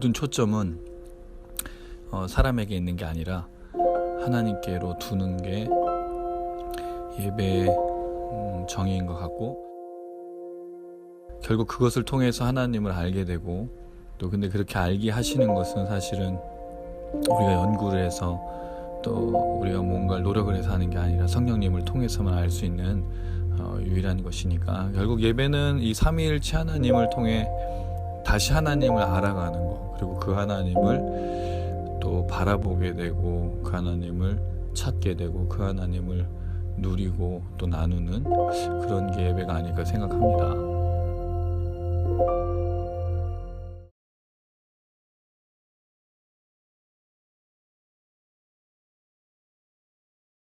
모든 초점은 사람에게 있는 게 아니라 하나님께로 두는 게 예배의 정의인 것 같고, 결국 그것을 통해서 하나님을 알게 되고, 또 근데 그렇게 알게 하시는 것은 사실은 우리가 연구를 해서 또 우리가 뭔가를 노력을 해서 하는 게 아니라 성령님을 통해서만 알 수 있는 유일한 것이니까, 결국 예배는 이 삼위일체 하나님을 통해 다시 하나님을 알아가는 거, 그리고 그 하나님을 또 바라보게 되고, 그 하나님을 찾게 되고, 그 하나님을 누리고 또 나누는 그런 게 예배가 아닐까 생각합니다.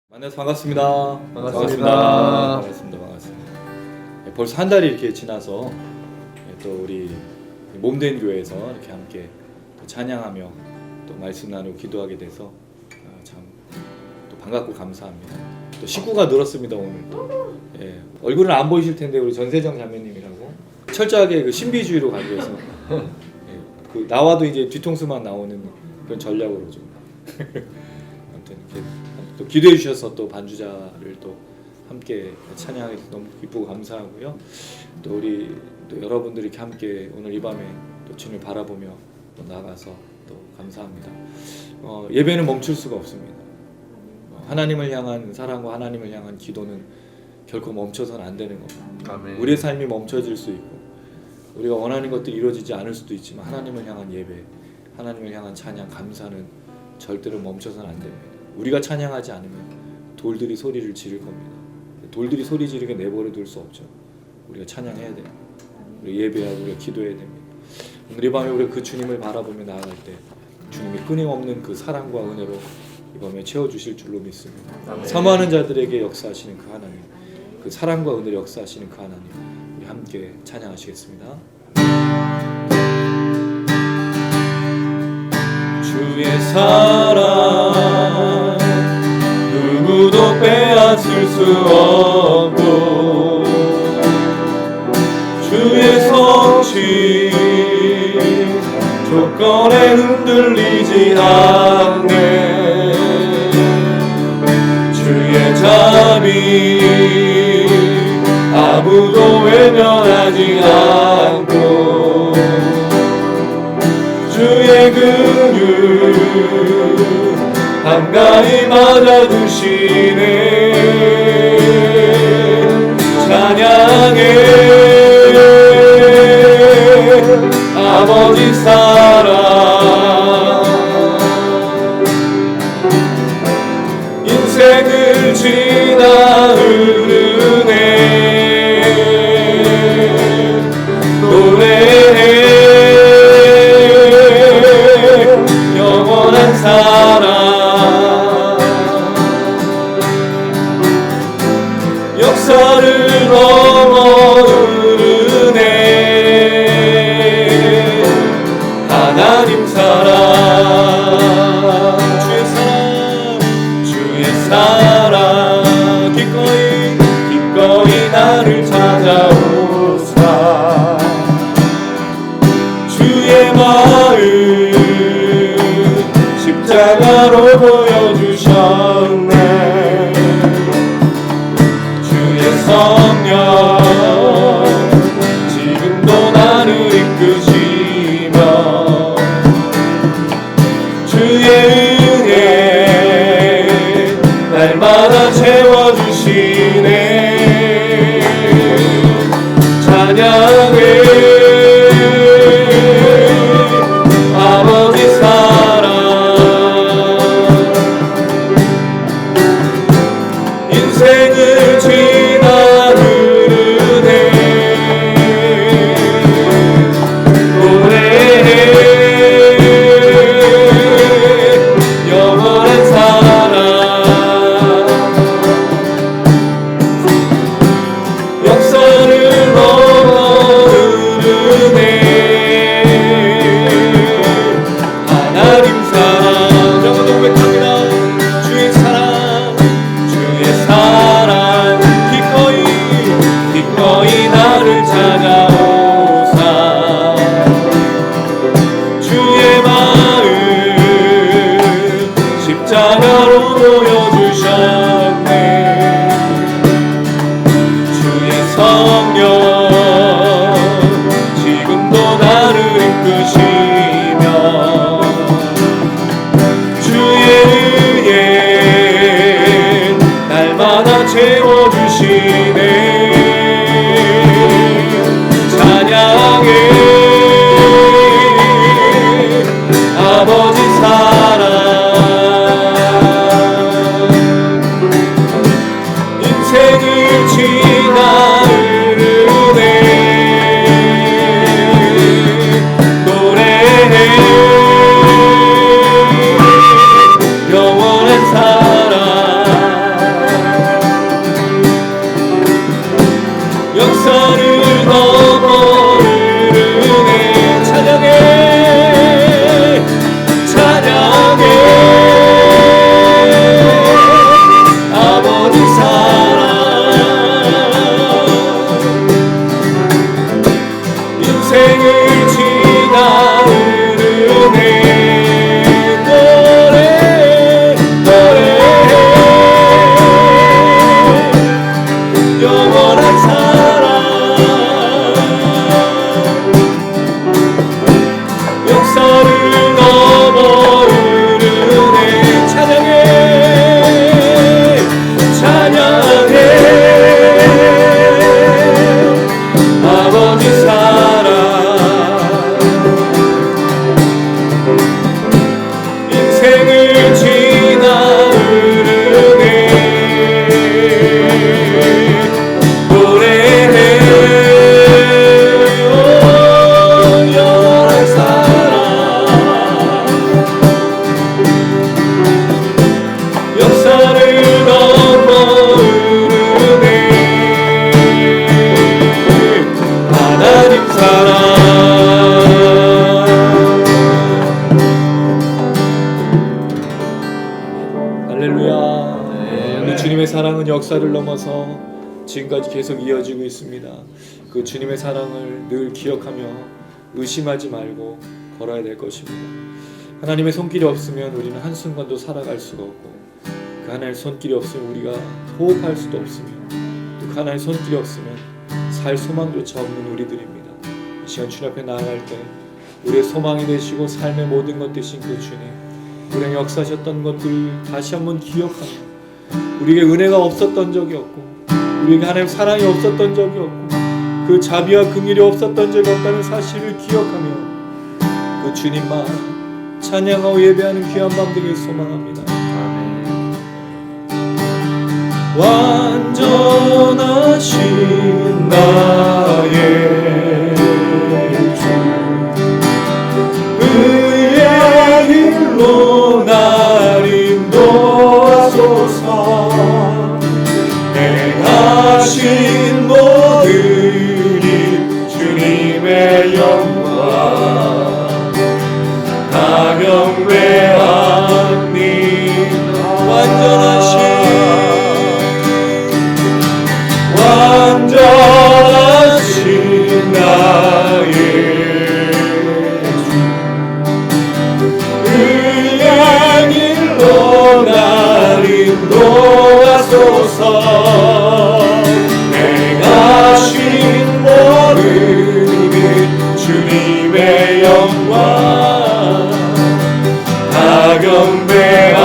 만나서 반갑습니다. 반갑습니다. 네, 벌써 한 달이 이렇게 지나서 또 우리 몸된 교회에서 이렇게 함께 또 찬양하며 또 말씀 나누고 기도하게 돼서 참 또 반갑고 감사합니다. 또 식구가 늘었습니다. 오늘도. 예, 얼굴은 안 보이실 텐데 우리 전세정 자매님이라고 철저하게 그 신비주의로 가기 위해서 예, 그 나와도 이제 뒤통수만 나오는 그런 전략으로 좀 아무튼 이렇게 또 기도해 주셔서 또 반주자를 또 함께 찬양하게 돼서 너무 기쁘고 감사하고요. 또 우리 또 여러분들이 이렇게 함께 오늘 이 밤에 또 주님을 바라보며 또 나가서 또 감사합니다. 예배는 멈출 수가 없습니다. 하나님을 향한 사랑과 하나님을 향한 기도는 결코 멈춰서는 안 되는 겁니다. 아멘. 우리의 삶이 멈춰질 수 있고 우리가 원하는 것들이 이루어지지 않을 수도 있지만 하나님을 향한 예배, 하나님을 향한 찬양, 감사는 절대로 멈춰서는 안 됩니다. 우리가 찬양하지 않으면 돌들이 소리를 지를 겁니다. 돌들이 소리 지르게 내버려 둘 수 없죠. 우리가 찬양해야 됩니다. 우리가 예배하고 우리가 기도해야 됩니다. 오늘 이 밤에 우리가 그 주님을 바라보며 나아갈 때 주님이 끊임없는 그 사랑과 은혜로 이 밤에 채워주실 줄로 믿습니다. 아멘. 사모하는 자들에게 역사하시는 그 하나님, 그 사랑과 은혜로 역사하시는 그 하나님, 우리 함께 찬양하시겠습니다. 주의 사랑 누구도 빼앗을 수 없고, 주의 성취 조건에 흔들리지 않네. 주의 자비 아무도 외면하지 않고, 주의 긍휼 한가히 맞아주시네. 찬양해 아버지 사랑, 인생을 지나 흐르네. 노래해 영원한 사랑, 역사를 넘어 흐르네. 하나님 사랑, 주의 사랑 기꺼이 나를 찾아오사. 주의 마음 십자가로 보여주셨네. 주의 성령 지금도 나를 이끄시며, 주의 은혜 날마다 채워주시네. 찬양해 아버지 사랑, 인생을 지나 흐르네. 노래해 채워주시네. 찬양해 아버지 사랑. 인생을 지나 흐르네. 노래해 영원한 사랑. 역사를 넘어 흐르네. 찬양해 찬양해 아버지 사랑. 인생을 지나 흐르네. 노래해 영원한 사랑. 역사를 넘어 흐르네. 찬양해 찬양해 아버지 사랑. 인생을 지나 흐르네. 노래해 영원한 사랑. 역사를 넘어 흐르네. 하나님 사랑. 할렐루야. 우리 주님의 사랑은 역사를 넘어서 지금까지 계속 이어지고 있습니다. 그 주님의 사랑을 늘 기억하며 의심하지 말고 걸어야 될 것입니다. 하나님의 손길이 없으면 우리는 한순간도 살아갈 수가 없고, 그 하나님의 손길이 없으면 우리가 호흡할 수도 없으며, 또 그 하나님의 손길이 없으면 살 소망조차 없는 우리들입니다. 이 시간 주님 앞에 나아갈 때 우리의 소망이 되시고 삶의 모든 것 되신 그 주님, 우리에게 역사하셨던 것들 다시 한번 기억하며, 우리에게 은혜가 없었던 적이 없고, 우리에게 하나님의 사랑이 없었던 적이 없고, 그 자비와 긍휼이 없었던 적이 없다는 사실을 기억하며 그 주님만 찬양하고 예배하는 귀한 밤 되길 소망합니다. 완전하신 나의 주, 의의 길로 날 인도하소서. 행하신 모든 일 주님의 영광 다 경배합니다. 완전하신 나의 주, 의의 길로 날 인도하소서. 행하신 모든 일 주님의 영광 다 경배합니다.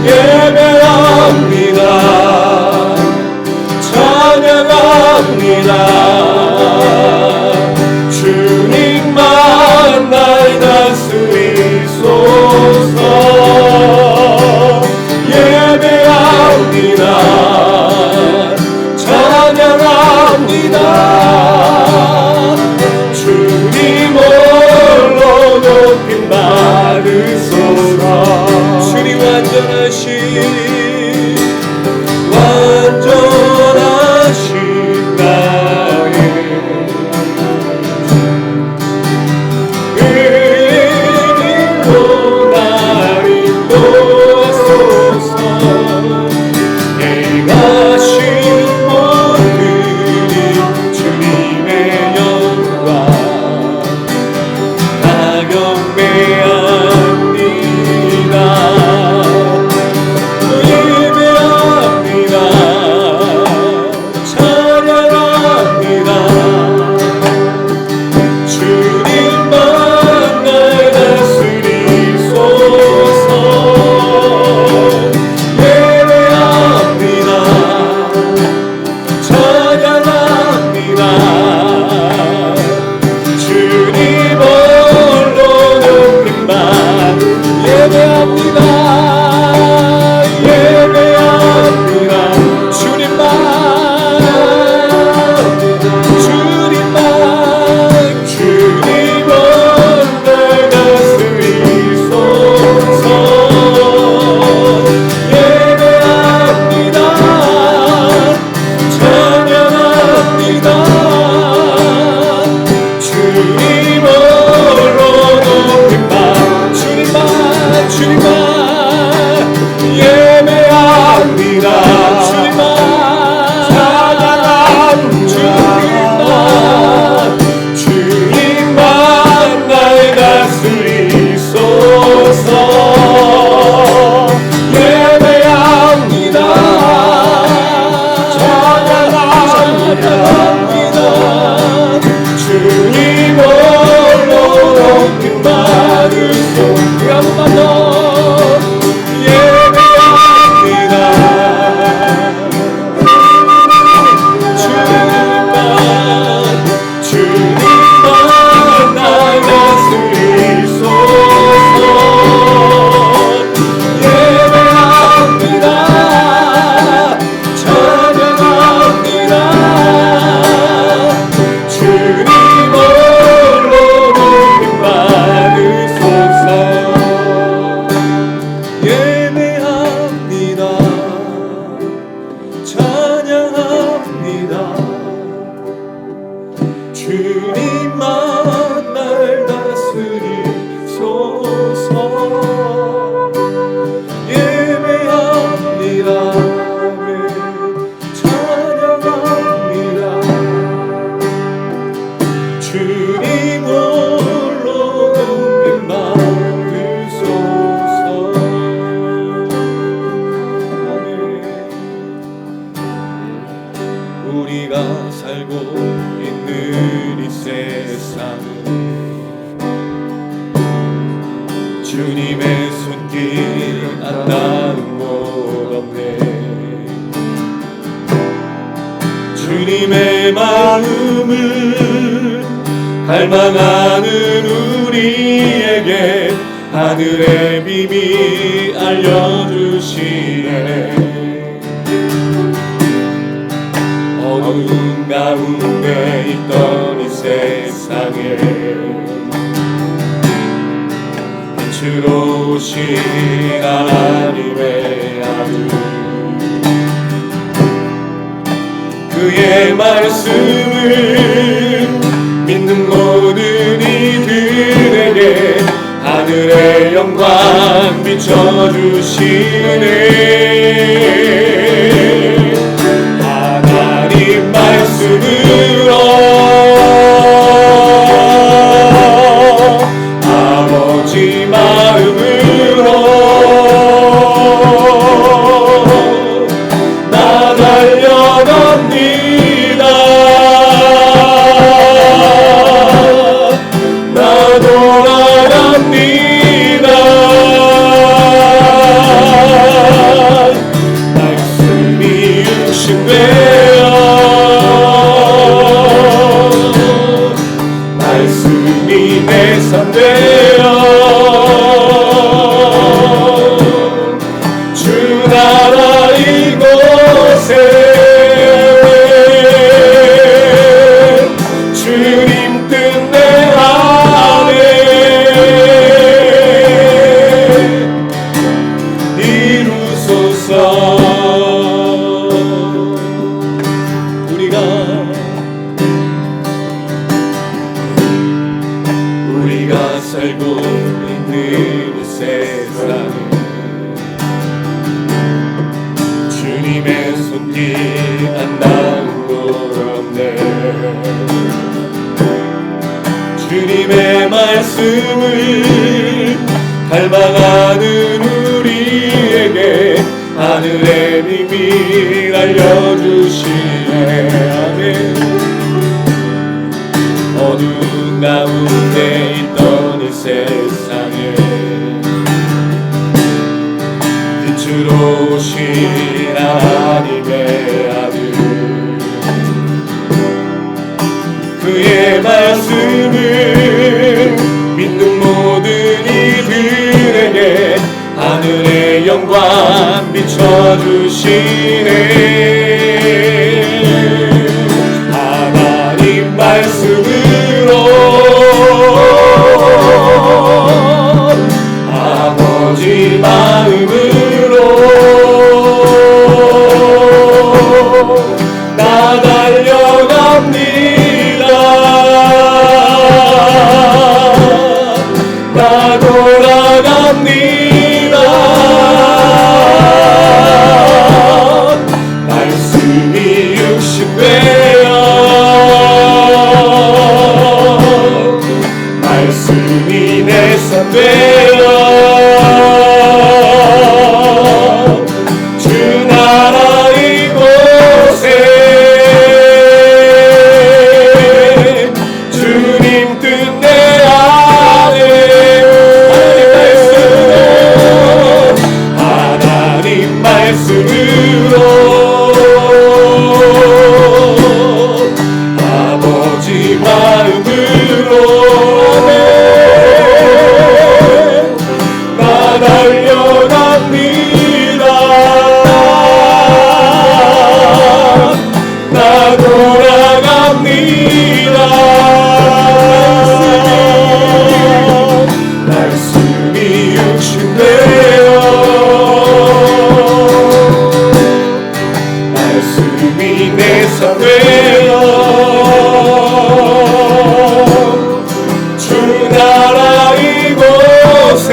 예배합니다. 찬양합니다. 주님만 날 다스리소서. 예배합니다. 찬양합니다. 주님 홀로 주님의 손길 안 닿은 곳 없네. 주님의 마음을 갈망하는 우리에게 하늘의 비밀 알려주시네. 어두운 가운데 있던 이 세상에 빛으로 오신 하나님의 아들, 그의 말씀을 믿는 모든 이들에게 하늘의 영광 비춰주시네. 하나님 말씀으로 아버지 마음으로 나 달려갑니다. 나 돌아갑니다. 말씀이 육신되어 말씀이 내 삶 되어 주 나라 이곳에 주님 뜻 내 안에 이루소서. 우리가 살고 있는 이 세상에 주님의 손길 안 닿은 곳 없네. 주님의 말씀을 갈망하는 우리에게 하늘의 비밀 알려주시네. 아멘. 어두운 가운데 있던 이 세상에 빛으로 오신 하나님의 아들, 그의 말씀을 믿는 모든 이들에게 하늘의 영광 비춰주시네. 하나님 말씀으로 아버지 마음으로 나 달려갑니다. 나 돌아갑니다. 말씀이 육신되어 말씀이 내 삶 되어 주 나라 이곳에 주님 뜻 내 안에 하나님 말씀으로 아버지 마음으로 나 달려갑니다. 나 돌아갑니다. 말씀이 육신되어 말씀이 내 삶 되어 주 나라 이곳에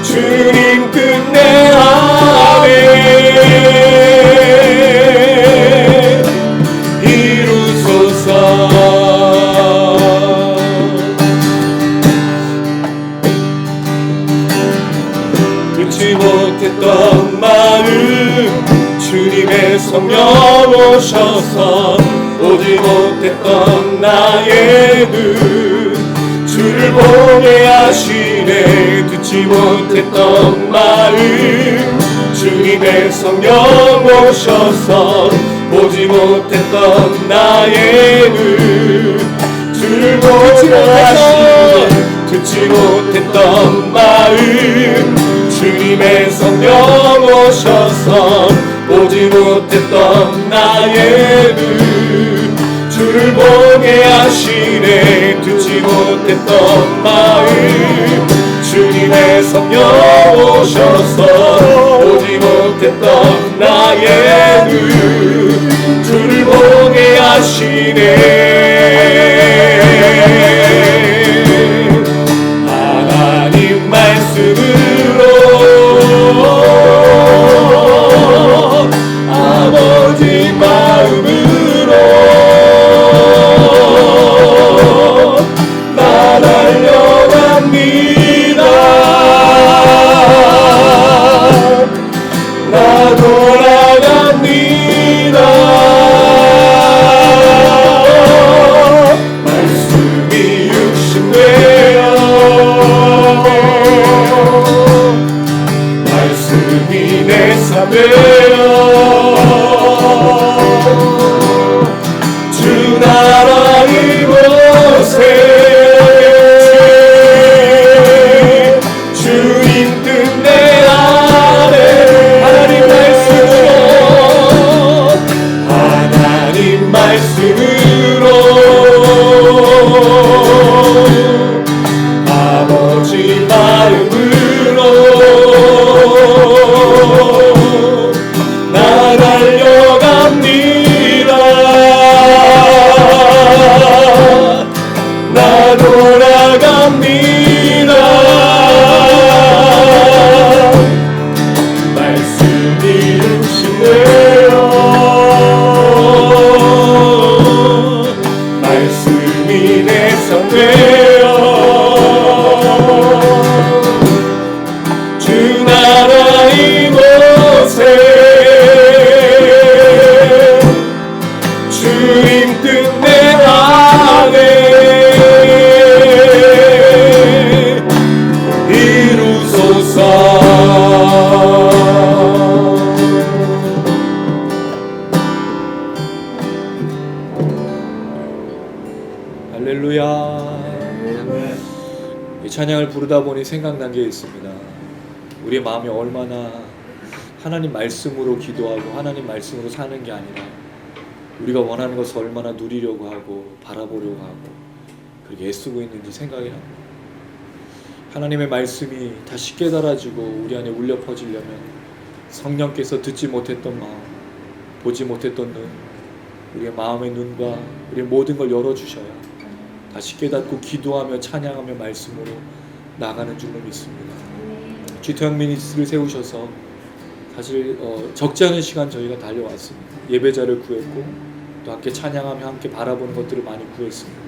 주님 뜻 내 안에 이루소서. 끊지 못했던 마음 주님의 성령 오셔서 오지 못했던 나의 눈 주를 보게 하시네. 듣지 못했던 마음 주님의 성령 오셔서 보지 못했던 나의 눈 주를 보게 하시네. 듣지 못했던 마음 주님의 성령 오셔서 보지 못했던 나의 눈 주를 보게 하시네. 듣지 못했던 마음 주님의 성령 오셔서 보지 못했던 나의 눈 주를 보게 하시네. 하나님 말씀으로 아버지 마음으로 나 달려갑니다. 나 돌아갑니다. 말씀이 육신되어 말씀이 내 삶되어 주 나라 이곳에 주님 뜻 내 안에 하나님 말씀으로 아버지 마음으로 나 달려갑니다. 나 돌아갑니다. 말씀이 육신되어 말씀이 내 삶되어 주 나라 이곳에 주님 뜻 내 안에 이루소서. 할렐루야. 이 찬양을 부르다 보니 생각난 게 있습니다. 우리의 마음이 얼마나 하나님 말씀으로 기도하고 하나님 말씀으로 사는 게 아니라 우리가 원하는 것을 얼마나 누리려고 하고 바라보려고 하고 그렇게 애쓰고 있는지 생각이 납니다. 하나님의 말씀이 다시 깨달아지고 우리 안에 울려 퍼지려면 성령께서 듣지 못했던 마음, 보지 못했던 눈, 우리의 마음의 눈과 우리의 모든 걸 열어주셔야 다시 깨닫고 기도하며 찬양하며 말씀으로 나가는 줄로 믿습니다. G2형 미니스트를 세우셔서 사실 적지 않은 시간 저희가 달려왔습니다. 예배자를 구했고 또 함께 찬양하며 함께 바라보는 것들을 많이 구했습니다.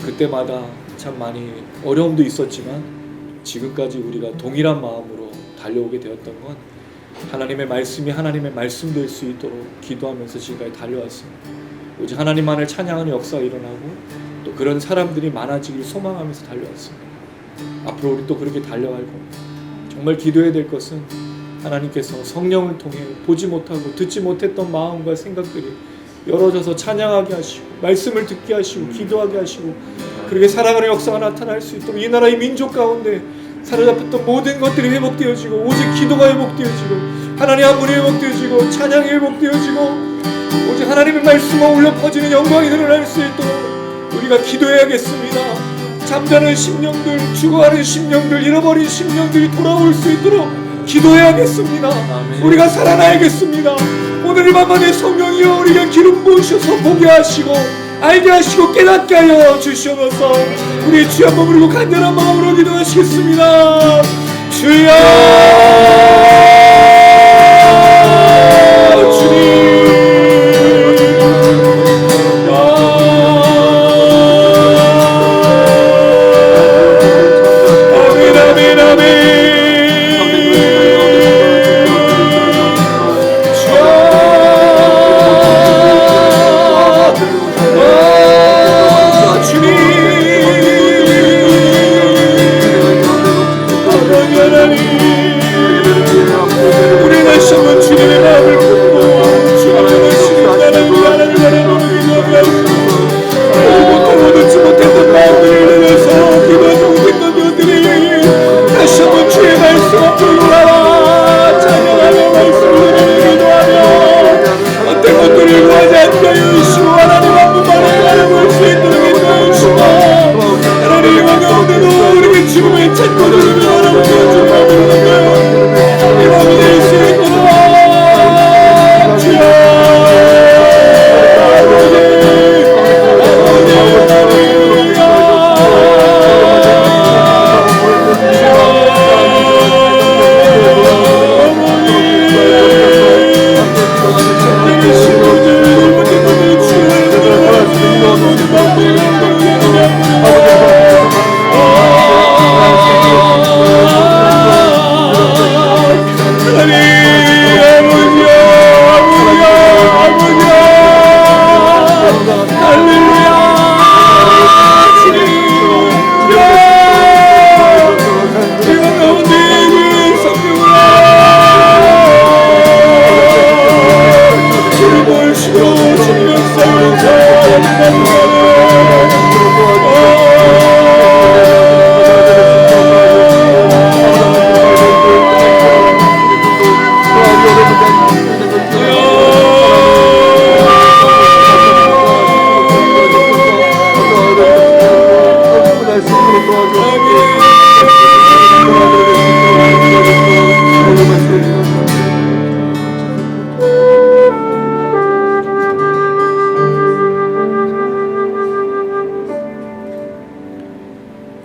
그때마다 참 많이 어려움도 있었지만 지금까지 우리가 동일한 마음으로 달려오게 되었던 건 하나님의 말씀이 하나님의 말씀 될 수 있도록 기도하면서 지금까지 달려왔습니다. 오직 하나님만을 찬양하는 역사가 일어나고 또 그런 사람들이 많아지길 소망하면서 달려왔습니다. 앞으로 우리 또 그렇게 달려갈 겁니다. 정말 기도해야 될 것은 하나님께서 성령을 통해 보지 못하고 듣지 못했던 마음과 생각들이 열어져서 찬양하게 하시고 말씀을 듣게 하시고 기도하게 하시고 그렇게 살아가는 역사가 나타날 수 있도록 이 나라의 민족 가운데 사로잡혔던 모든 것들이 회복되어지고 오직 기도가 회복되어지고 하나님 한 분이 회복되어지고 찬양이 회복되어지고 오직 하나님의 말씀과 울려 퍼지는 영광이 드러날 수 있도록 우리가 기도해야겠습니다. 잠자는 심령들, 죽어가는 심령들, 잃어버린 심령들이 돌아올 수 있도록 기도해야겠습니다. 아멘. 우리가 살아나야겠습니다. 오늘 밤만에 성령이여 우리가 기름 부으셔서 보게 하시고 알게 하시고 깨닫게 하여 주시옵소서. 우리 주여 한번 부르고 간절한 마음으로 기도하시겠습니다. 주여 주님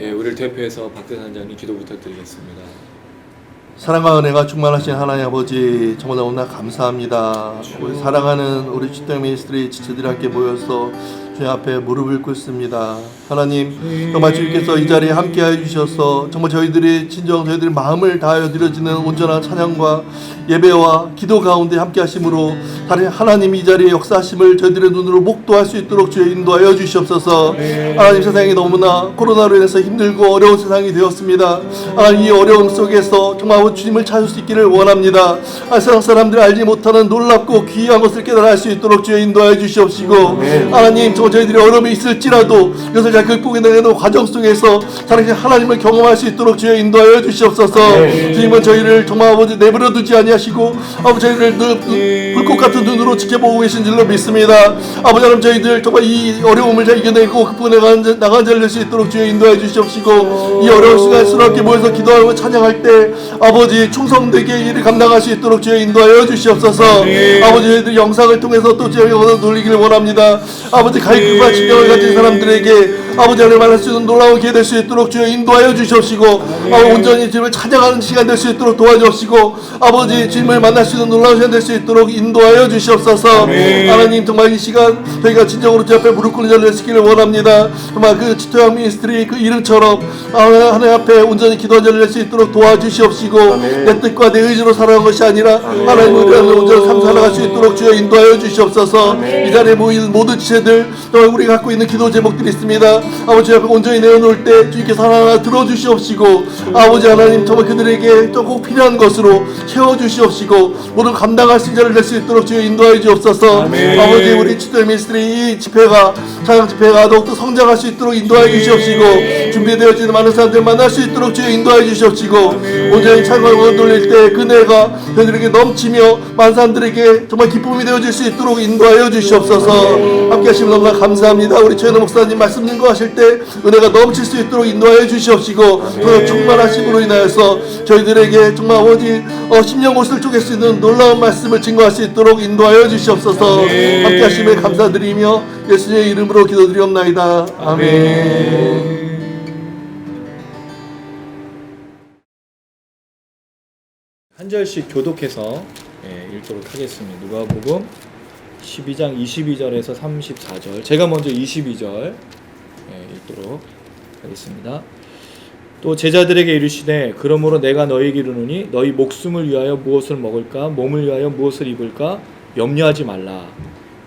예, 우리를 대표해서 박대산 장님 기도 부탁드리겠습니다. 사랑과 은혜가 충만하신 하나님 아버지 정말 너무나 감사합니다. 우리 사랑하는 우리 주택 미니스트리 지체들이 함께 모여서 주님 앞에 무릎을 꿇습니다. 하나님 정말 주님께서 이 자리에 함께하여 주셔서 정말 저희들이 마음을 다하여 드려지는 온전한 찬양과 예배와 기도 가운데 함께하심으로 하나님 이 자리에 역사하심을 저희들의 눈으로 목도할 수 있도록 주여 인도하여 주시옵소서. 하나님 세상이 너무나 코로나로 인해서 힘들고 어려운 세상이 되었습니다. 하나님 이 어려움 속에서 정말 주님을 찾을 수 있기를 원합니다. 세상 사람들이 알지 못하는 놀랍고 귀한 것을 깨달아 알 수 있도록 주여 인도하여 주시옵시고 하나님 저희들이 어려움이 있을지라도 이것을 잘 극복해내는 과정 속에서 살아계신 하나님을 경험할 수 있도록 주여 인도하여 주시옵소서. 주님은 저희를 정말 아버지 내버려 두지 아니하시고 아버지 저희를 불꽃 같은 눈으로 지켜보고 계신 줄로 믿습니다. 아버지 하나님 저희들 정말 이 어려움을 잘 이겨내고 극복해 나간 자를 낼 수 있도록 주여 인도하여 주시옵시고 이 어려운 시간 스럽게 모여서 기도하고 찬양할 때 아버지 충성되게 일을 감당할 수 있도록 주여 인도하여 주시옵소서. 아버지 저희들 영상을 통해서 또 저희가 얻어 누리기를 원합니다. 아버지 갈급한 신경을 가진 사람들에게 아버지 하나님 만날 수 있는 놀라운 기회 될 수 있도록 주여 인도하여 주시옵시고 온전히 주님을 찬양하는 시간 될 수 있도록 도와주옵시고 아버지 주님을 만날 수 있는 놀라운 시간 될 수 있도록 인도하여 주시옵소서. 하나님 정말 이 시간 저희가 진정으로 주 앞에 무릎 꿇는 자를 시키를 원합니다. 정말 그 지토양 미니스트리 그 이름처럼 하나님 앞에 온전히 기도한 자를 낼 수 있도록 도와주시옵시고 내 뜻과 내 의지로 살아가는 것이 아니라 하나님을 위한 온전한 삶 살아갈 수 있도록 주여 인도하여 주시옵소서. 이 자리에 모인 모든 지체들 정말 우리가 갖고 있는 기도 제목들이 있습니다. 아버지 앞에 온전히 내어놓을 때 주님께서 하나하나 들어주시옵시고 아버지 하나님 정말 그들에게 꼭 필요한 것으로 채워주시옵시고 모두 감당할 수 있는 자를 낼 수 있도록 주여 인도하여 주옵소서. 아버지 우리 지토 미니스트리 이 집회가 찬양 집회가 더욱더 성장할 수 있도록 인도하여 주시옵시고 준비되어지는 많은 사람들 만날 수 있도록 주여 인도하여 주시옵시고 온전히 찬양을 돌릴 때 그네가 저희들에게 넘치며 많은 사람들에게 정말 기쁨이 되어질 수 있도록 인도하여 주시옵소서. 함께 하시면 너무나 감사합니다. 우리 최현우 목사님 말씀 증거하실 때 은혜가 넘칠 수 있도록 인도하여 주시옵시고 그 충만하심으로 인하여서 저희들에게 정말 아버지 심령 옷을 쪼갤 수 있는 놀라운 말씀을 증거할 수 있도록 인도하여 주시옵소서. 함께 하심에 감사드리며 예수님의 이름으로 기도드리옵나이다. 아멘. 한 절씩 교독해서 읽도록 하겠습니다. 누가복음 12장 22절에서 34절. 제가 먼저 22절 읽도록 하겠습니다. 또 제자들에게 이르시되 그러므로 내가 너희에게 이르노니 너희 목숨을 위하여 무엇을 먹을까 몸을 위하여 무엇을 입을까 염려하지 말라.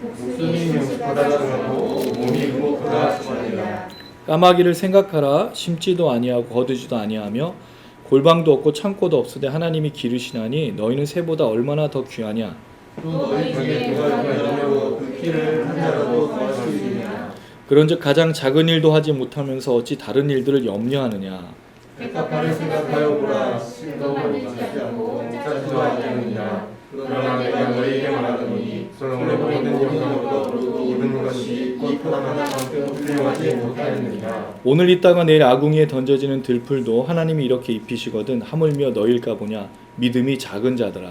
목숨이 무엇보다 중하고 몸이 무엇보다 중하니라. 까마귀를 생각하라. 심지도 아니하고 거두지도 아니하며 골방도 없고 창고도 없으되 하나님이 기르시나니 너희는 새보다 얼마나 더 귀하냐. 또 너희 중에 누가 귀하냐고 그 키를 한 자라도 더할 수 있느냐. 그런즉 가장 작은 일도 하지 못하면서 어찌 다른 일들을 염려하느냐. 백합화를 생각하여 보라. 심도 만지지 않고 짜지도 아니하느냐. 그러나 내가 너희에게 말하노니 손으로 보이는 영광으로 입은 것이 이 하나만큼 훌륭하지 못하였느냐. 오늘 있다가 내일 아궁이에 던져지는 들풀도 하나님이 이렇게 입히시거든 하물며 너희일까 보냐. 믿음이 작은 자들아.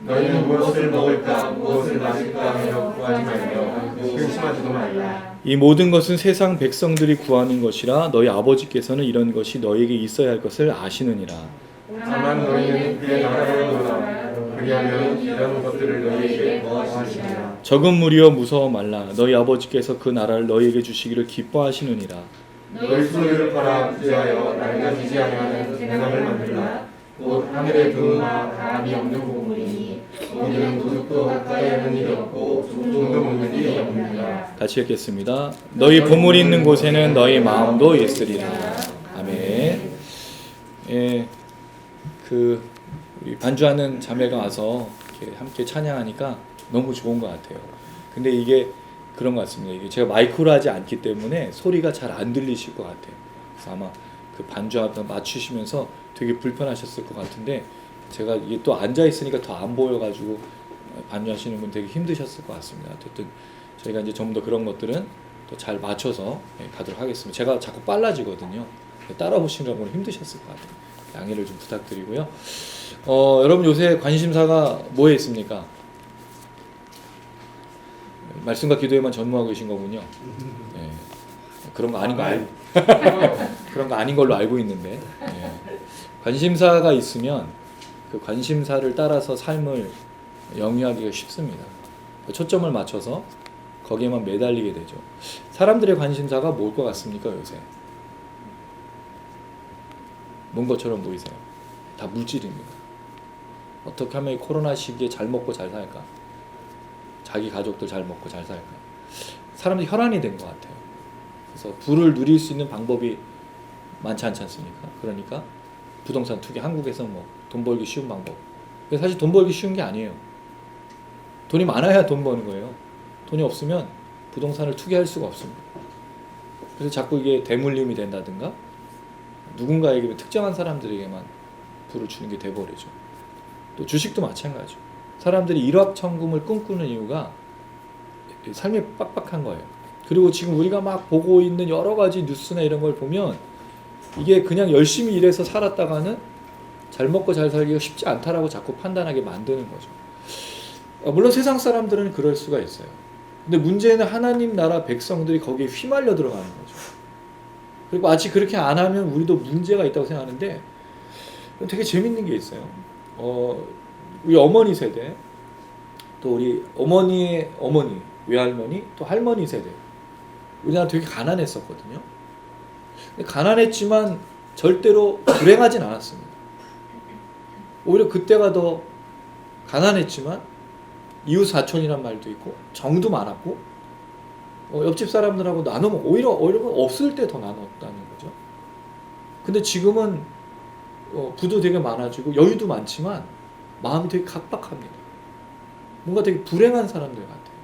너희는 무엇을 먹을까 무엇을 마실까 하며 구하지 말며 근심하지도 말라. 이 모든 것은 세상 백성들이 구하는 것이라 너희 아버지께서는 이런 것이 너희에게 있어야 할 것을 아시느니라. 다만 너희는 그의 나라를 구하라. 그리하면 이런 것들을 너희에게 더하시리라. 적은 무리여 무서워 말라. 너희 아버지께서 그 나라를 너희에게 주시기를 기뻐하시느니라. 너희 소유를 팔아 부지하여 낡아지지 아니하는 대나무를 만들라. 곧 하늘의 두루마 바람이 없는 보물이니 거기는 도둑도 가까이 하는 일이 없고 종도 먹는 일이 없느니라. 같이 읽겠습니다. 너희 보물이 있는 곳에는 너희 마음도 있으리라. 아멘. 우리 반주하는 자매가 와서 이렇게 함께 찬양하니까 너무 좋은 것 같아요. 근데 이게 그런 것 같습니다. 이게 제가 마이크로 하지 않기 때문에 소리가 잘 안 들리실 것 같아요. 그래서 아마 그 반주하다 맞추시면서 되게 불편하셨을 것 같은데 제가 이게 또 앉아 있으니까 더 안 보여가지고 반주하시는 분 되게 힘드셨을 것 같습니다. 어쨌든 저희가 이제 전부 다 그런 것들은 또 잘 맞춰서 가도록 하겠습니다. 제가 자꾸 빨라지거든요. 따라오시느라고 힘드셨을 것 같아요. 양해를 좀 부탁드리고요. 여러분 요새 관심사가 뭐에 있습니까? 말씀과 기도에만 전무하고 계신 거군요. 네. 그런 거 아닌 거 알고 그런 거 아닌 걸로 알고 있는데 예. 관심사가 있으면 그 관심사를 따라서 삶을 영위하기가 쉽습니다. 초점을 맞춰서 거기에만 매달리게 되죠. 사람들의 관심사가 뭘 것 같습니까 요새? 뭔 것처럼 보이세요? 다 물질입니다. 어떻게 하면 이 코로나 시기에 잘 먹고 잘 살까? 자기 가족도 잘 먹고 잘 살까? 사람들이 혈안이 된 것 같아요. 그래서 부를 누릴 수 있는 방법이 많지 않지 않습니까? 그러니까 부동산 투기, 한국에서 뭐 돈 벌기 쉬운 방법. 사실 돈 벌기 쉬운 게 아니에요. 돈이 많아야 돈 버는 거예요. 돈이 없으면 부동산을 투기할 수가 없습니다. 그래서 자꾸 이게 대물림이 된다든가 누군가에게 특정한 사람들에게만 부를 주는 게 돼버리죠. 또 주식도 마찬가지죠. 사람들이 일확천금을 꿈꾸는 이유가 삶이 빡빡한 거예요. 그리고 지금 우리가 막 보고 있는 여러 가지 뉴스나 이런 걸 보면 이게 그냥 열심히 일해서 살았다가는 잘 먹고 잘 살기가 쉽지 않다라고 자꾸 판단하게 만드는 거죠. 물론 세상 사람들은 그럴 수가 있어요. 근데 문제는 하나님 나라 백성들이 거기에 휘말려 들어가는 거죠. 그리고 마치 그렇게 안 하면 우리도 문제가 있다고 생각하는데 되게 재밌는 게 있어요. 우리 어머니 세대, 또 우리 어머니의 어머니, 외할머니, 또 할머니 세대. 우리나라 되게 가난했었거든요. 가난했지만 절대로 불행하진 않았습니다. 오히려 그때가 더 가난했지만 이웃 사촌이란 말도 있고 정도 많았고 옆집 사람들하고 나눠 먹고 오히려 없을 때 더 나눴다는 거죠. 근데 지금은 부도 되게 많아지고 여유도 많지만 마음이 되게 각박합니다. 뭔가 되게 불행한 사람들 같아요.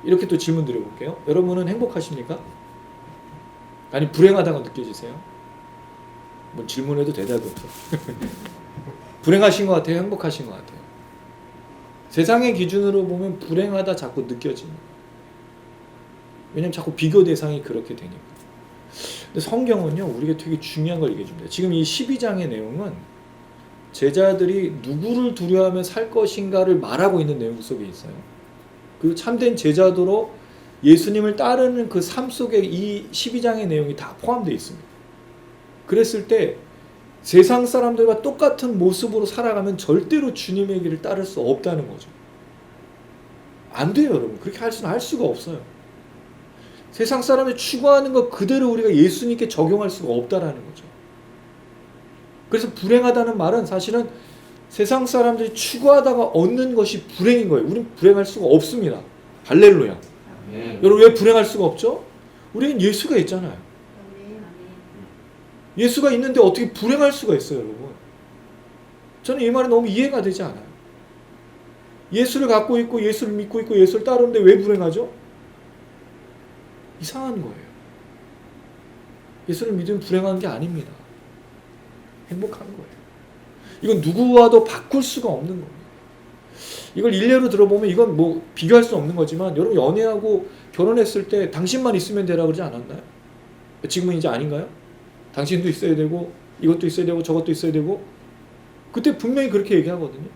이렇게 또 질문 드려볼게요. 여러분은 행복하십니까? 아니 불행하다고 느껴지세요? 뭐 질문해도 대답이 없어. 불행하신 것 같아요? 행복하신 것 같아요? 세상의 기준으로 보면 불행하다 자꾸 느껴집니다. 왜냐면 자꾸 비교 대상이 그렇게 되니까. 근데 성경은요, 우리가 되게 중요한 걸 얘기해 줍니다. 지금 이 12장의 내용은 제자들이 누구를 두려워하며 살 것인가를 말하고 있는 내용 속에 있어요. 그 참된 제자도로 예수님을 따르는 그 삶 속에 이 12장의 내용이 다 포함되어 있습니다. 그랬을 때 세상 사람들과 똑같은 모습으로 살아가면 절대로 주님의 길을 따를 수 없다는 거죠. 안 돼요, 여러분. 그렇게 할 수가 없어요. 세상 사람이 추구하는 것 그대로 우리가 예수님께 적용할 수가 없다라는 거죠. 그래서 불행하다는 말은 사실은 세상 사람들이 추구하다가 얻는 것이 불행인 거예요. 우리는 불행할 수가 없습니다. 할렐루야. 여러분 왜 불행할 수가 없죠? 우리는 예수가 있잖아요. 예수가 있는데 어떻게 불행할 수가 있어요, 여러분? 저는 이 말이 너무 이해가 되지 않아요. 예수를 갖고 있고 예수를 믿고 있고 예수를 따르는데 왜 불행하죠? 이상한 거예요. 예수를 믿으면 불행한 게 아닙니다. 행복한 거예요. 이건 누구와도 바꿀 수가 없는 겁니다. 이걸 일례로 들어보면 이건 뭐 비교할 수 없는 거지만 여러분 연애하고 결혼했을 때 당신만 있으면 되라 그러지 않았나요? 지금은 이제 아닌가요? 당신도 있어야 되고 이것도 있어야 되고 저것도 있어야 되고 그때 분명히 그렇게 얘기하거든요.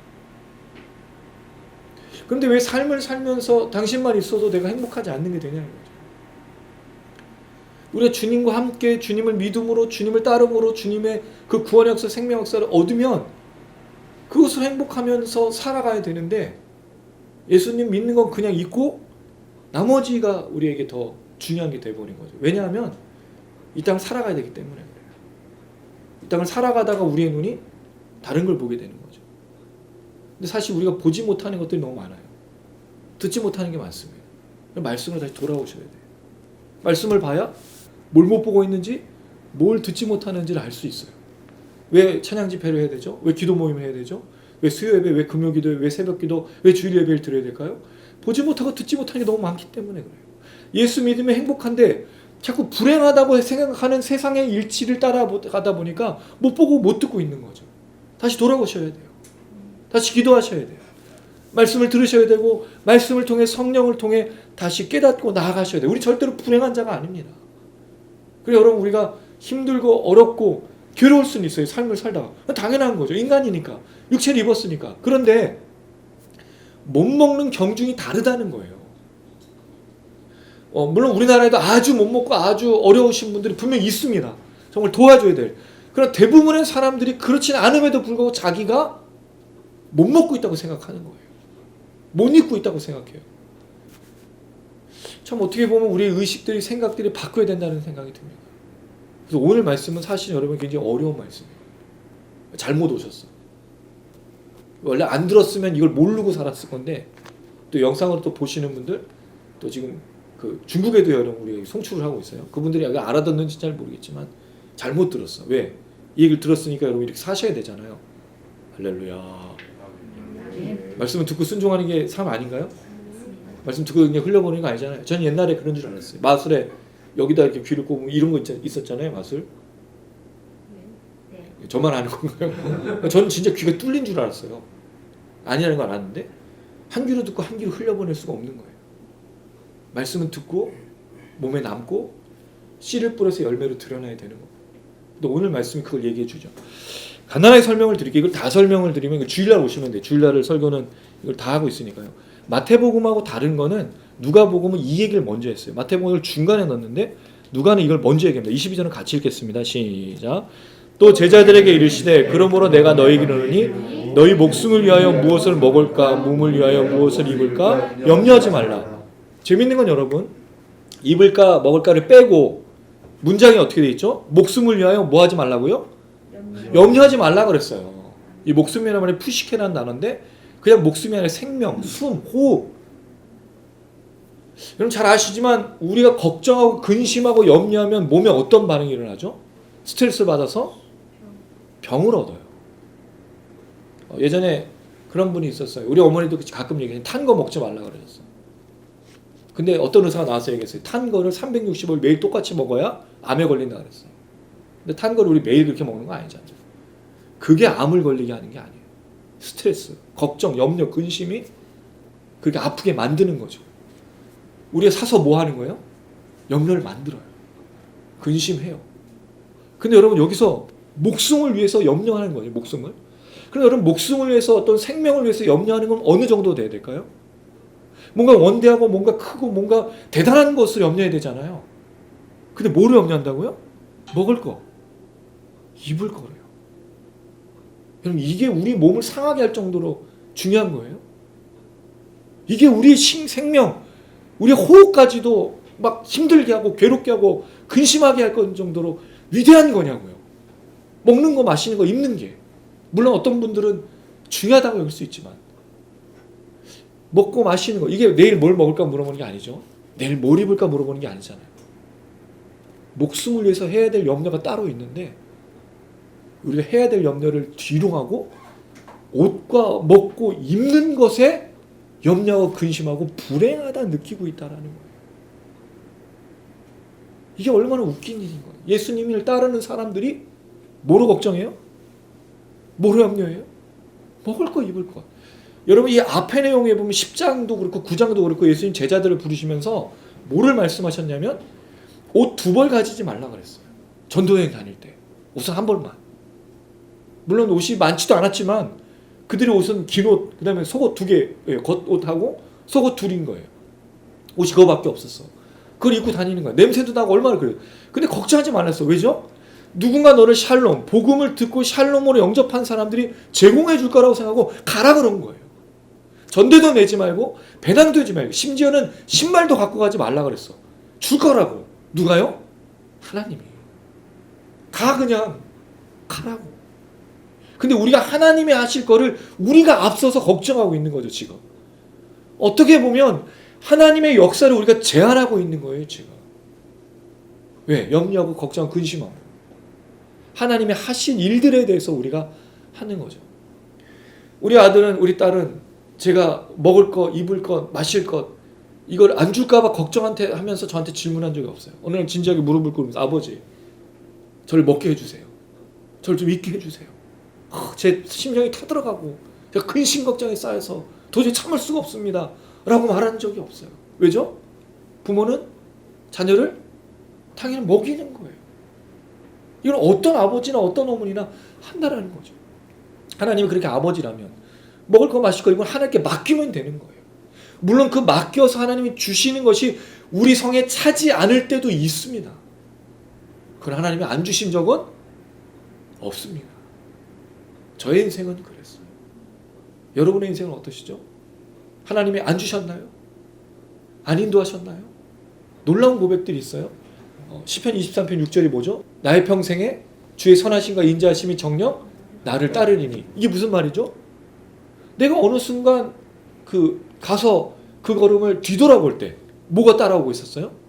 그런데 왜 삶을 살면서 당신만 있어도 내가 행복하지 않는 게 되냐는 거죠. 우리가 주님과 함께 주님을 믿음으로 주님을 따름으로 주님의 그 구원의 역사 생명 역사를 얻으면 그것으로 행복하면서 살아가야 되는데 예수님 믿는 건 그냥 있고 나머지가 우리에게 더 중요한 게 돼버린 거죠. 왜냐하면 이 땅을 살아가야 되기 때문에 그래요. 이 땅을 살아가다가 우리의 눈이 다른 걸 보게 되는 거죠. 근데 사실 우리가 보지 못하는 것들이 너무 많아요. 듣지 못하는 게 많습니다. 말씀으로 다시 돌아오셔야 돼요. 말씀을 봐야 뭘 못 보고 있는지 뭘 듣지 못하는지를 알 수 있어요. 왜 찬양 집회를 해야 되죠? 왜 기도 모임을 해야 되죠? 왜 수요 예배, 왜 금요 기도, 왜 새벽 기도, 왜 주일 예배를 드려야 될까요? 보지 못하고 듣지 못하는 게 너무 많기 때문에 그래요. 예수 믿으면 행복한데 자꾸 불행하다고 생각하는 세상의 일치를 따라가다 보니까 못 보고 못 듣고 있는 거죠. 다시 돌아오셔야 돼요. 다시 기도하셔야 돼요. 말씀을 들으셔야 되고 말씀을 통해 성령을 통해 다시 깨닫고 나아가셔야 돼요. 우리 절대로 불행한 자가 아닙니다. 그리고 여러분 우리가 힘들고 어렵고 괴로울 수는 있어요. 삶을 살다가. 당연한 거죠. 인간이니까. 육체를 입었으니까. 그런데 못 먹는 경중이 다르다는 거예요. 물론 우리나라에도 아주 못 먹고 아주 어려우신 분들이 분명히 있습니다. 정말 도와줘야 될. 그러나 대부분의 사람들이 그렇진 않음에도 불구하고 자기가 못 먹고 있다고 생각하는 거예요. 못 입고 있다고 생각해요. 참 어떻게 보면 우리의 의식들이 생각들이 바뀌어야 된다는 생각이 듭니다. 그래서 오늘 말씀은 사실 여러분 굉장히 어려운 말씀이에요. 잘못 오셨어. 원래 안 들었으면 이걸 모르고 살았을 건데 또 영상으로 또 보시는 분들 또 지금 그 중국에도 여러분 우리가 송출을 하고 있어요. 그분들이 알아듣는지 잘 모르겠지만 잘못 들었어. 왜? 이 얘기를 들었으니까 여러분 이렇게 사셔야 되잖아요. 할렐루야. 말씀을 듣고 순종하는 게 삶 아닌가요? 말씀 듣고 그냥 흘려보내는 거 아니잖아요. 전 옛날에 그런 줄 알았어요. 마술에 여기다 이렇게 귀를 꼽으면 이런 거 있었잖아요. 마술. 저만 아는 건가요? 저는 진짜 귀가 뚫린 줄 알았어요. 아니라는 걸 알았는데 한 귀로 듣고 한 귀로 흘려보낼 수가 없는 거예요. 말씀은 듣고 몸에 남고 씨를 뿌려서 열매로 드러나야 되는 거예요. 근데 오늘 말씀이 그걸 얘기해 주죠. 간단하게 설명을 드릴게요. 이걸 다 설명을 드리면 주일날 오시면 돼요. 주일날을 설교는 이걸 다 하고 있으니까요. 마태복음하고 다른 거는 누가복음은 이 얘기를 먼저 했어요. 마태복음을 중간에 넣었는데 누가는 이걸 먼저 얘기합니다. 22절은 같이 읽겠습니다. 시작. 또 제자들에게 이르시되 그러므로 내가 너희에게 이르노니 너희 목숨을 위하여 무엇을 먹을까 몸을 위하여 무엇을 입을까 염려하지 말라. 재밌는 건 여러분 입을까 먹을까를 빼고 문장이 어떻게 돼 있죠? 목숨을 위하여 뭐 하지 말라고요? 염려하지 말라 그랬어요. 이 목숨이라는 말이 푸시케라는 단어인데 그냥 목숨이 아니라 생명, 숨, 호흡. 여러분 잘 아시지만 우리가 걱정하고 근심하고 염려하면 몸에 어떤 반응이 일어나죠? 스트레스 받아서 병을 얻어요. 예전에 그런 분이 있었어요. 우리 어머니도 가끔 얘기해요. 탄 거 먹지 말라 그러셨어요. 근데 어떤 의사가 나와서 얘기했어요. 탄 거를 365일 매일 똑같이 먹어야 암에 걸린다 그랬어요. 근데 탄 거를 우리 매일 그렇게 먹는 거 아니잖아요. 그게 암을 걸리게 하는 게 아니에요. 스트레스, 걱정, 염려, 근심이 그렇게 아프게 만드는 거죠. 우리가 사서 뭐 하는 거예요? 염려를 만들어요. 근심해요. 근데 여러분 여기서 목숨을 위해서 염려하는 거예요. 목숨을. 그럼 여러분 목숨을 위해서 어떤 생명을 위해서 염려하는 건 어느 정도 돼야 될까요? 뭔가 원대하고 뭔가 크고 뭔가 대단한 것을 염려해야 되잖아요. 근데 뭐를 염려한다고요? 먹을 거, 입을 거래요. 여러분 이게 우리 몸을 상하게 할 정도로 중요한 거예요. 이게 우리의 생명, 우리의 호흡까지도 막 힘들게 하고 괴롭게 하고 근심하게 할 정도로 위대한 거냐고요. 먹는 거, 마시는 거, 입는 게. 물론 어떤 분들은 중요하다고 여길 수 있지만 먹고 마시는 거, 이게 내일 뭘 먹을까 물어보는 게 아니죠. 내일 뭘 입을까 물어보는 게 아니잖아요. 목숨을 위해서 해야 될 염려가 따로 있는데 우리가 해야 될 염려를 뒤로 하고 옷과 먹고 입는 것에 염려하고 근심하고 불행하다 느끼고 있다라는 거예요. 이게 얼마나 웃긴 일인 거예요. 예수님을 따르는 사람들이 뭐로 걱정해요? 뭐로 염려해요? 먹을 거 입을 거. 여러분 이 앞에 내용에 보면 10장도 그렇고 9장도 그렇고 예수님 제자들을 부르시면서 뭐를 말씀하셨냐면 옷 2벌 가지지 말라 그랬어요. 전도여행 다닐 때 옷은 1벌만. 물론 옷이 많지도 않았지만 그들의 옷은 긴 옷, 그 다음에 속옷 2개, 겉옷하고 속옷 2인 거예요. 옷이 그거밖에 없었어. 그걸 입고 다니는 거야. 냄새도 나고 얼마나 그래요. 근데 걱정하지 말았어. 왜죠? 누군가 너를 샬롬, 복음을 듣고 샬롬으로 영접한 사람들이 제공해 줄 거라고 생각하고 가라 그런 거예요. 전대도 내지 말고 배당도 하지 말고 심지어는 신발도 갖고 가지 말라 그랬어. 줄 거라고. 누가요? 하나님이. 가 그냥 가라고. 근데 우리가 하나님이 하실 거를 우리가 앞서서 걱정하고 있는 거죠 지금. 어떻게 보면 하나님의 역사를 우리가 제한하고 있는 거예요 지금. 왜? 염려하고 걱정하고 근심하고 하나님의 하신 일들에 대해서 우리가 하는 거죠. 우리 아들은 우리 딸은 제가 먹을 것, 입을 것, 마실 것 이걸 안 줄까 봐 걱정하면서 저한테 질문한 적이 없어요. 어느 날 진지하게 무릎을 꿇으면서 아버지 저를 먹게 해주세요. 저를 좀 있게 해주세요. 제 심장이 타들어가고 제가 근심 걱정에 쌓여서 도저히 참을 수가 없습니다 라고 말한 적이 없어요. 왜죠? 부모는 자녀를 당연히 먹이는 거예요. 이건 어떤 아버지나 어떤 어머니나 한다라는 거죠. 하나님이 그렇게 아버지라면 먹을 거 마실 거 이건 하나님께 맡기면 되는 거예요. 물론 그 맡겨서 하나님이 주시는 것이 우리 성에 차지 않을 때도 있습니다. 그건 하나님이 안 주신 적은 없습니다. 저의 인생은 그랬어요. 여러분의 인생은 어떠시죠? 하나님이 안 주셨나요? 안 인도하셨나요? 놀라운 고백들이 있어요. 시편 23편 6절이 뭐죠? 나의 평생에 주의 선하심과 인자하심이 정녕 나를 따르리니. 이게 무슨 말이죠? 내가 어느 순간 가서 그 걸음을 뒤돌아볼 때 뭐가 따라오고 있었어요?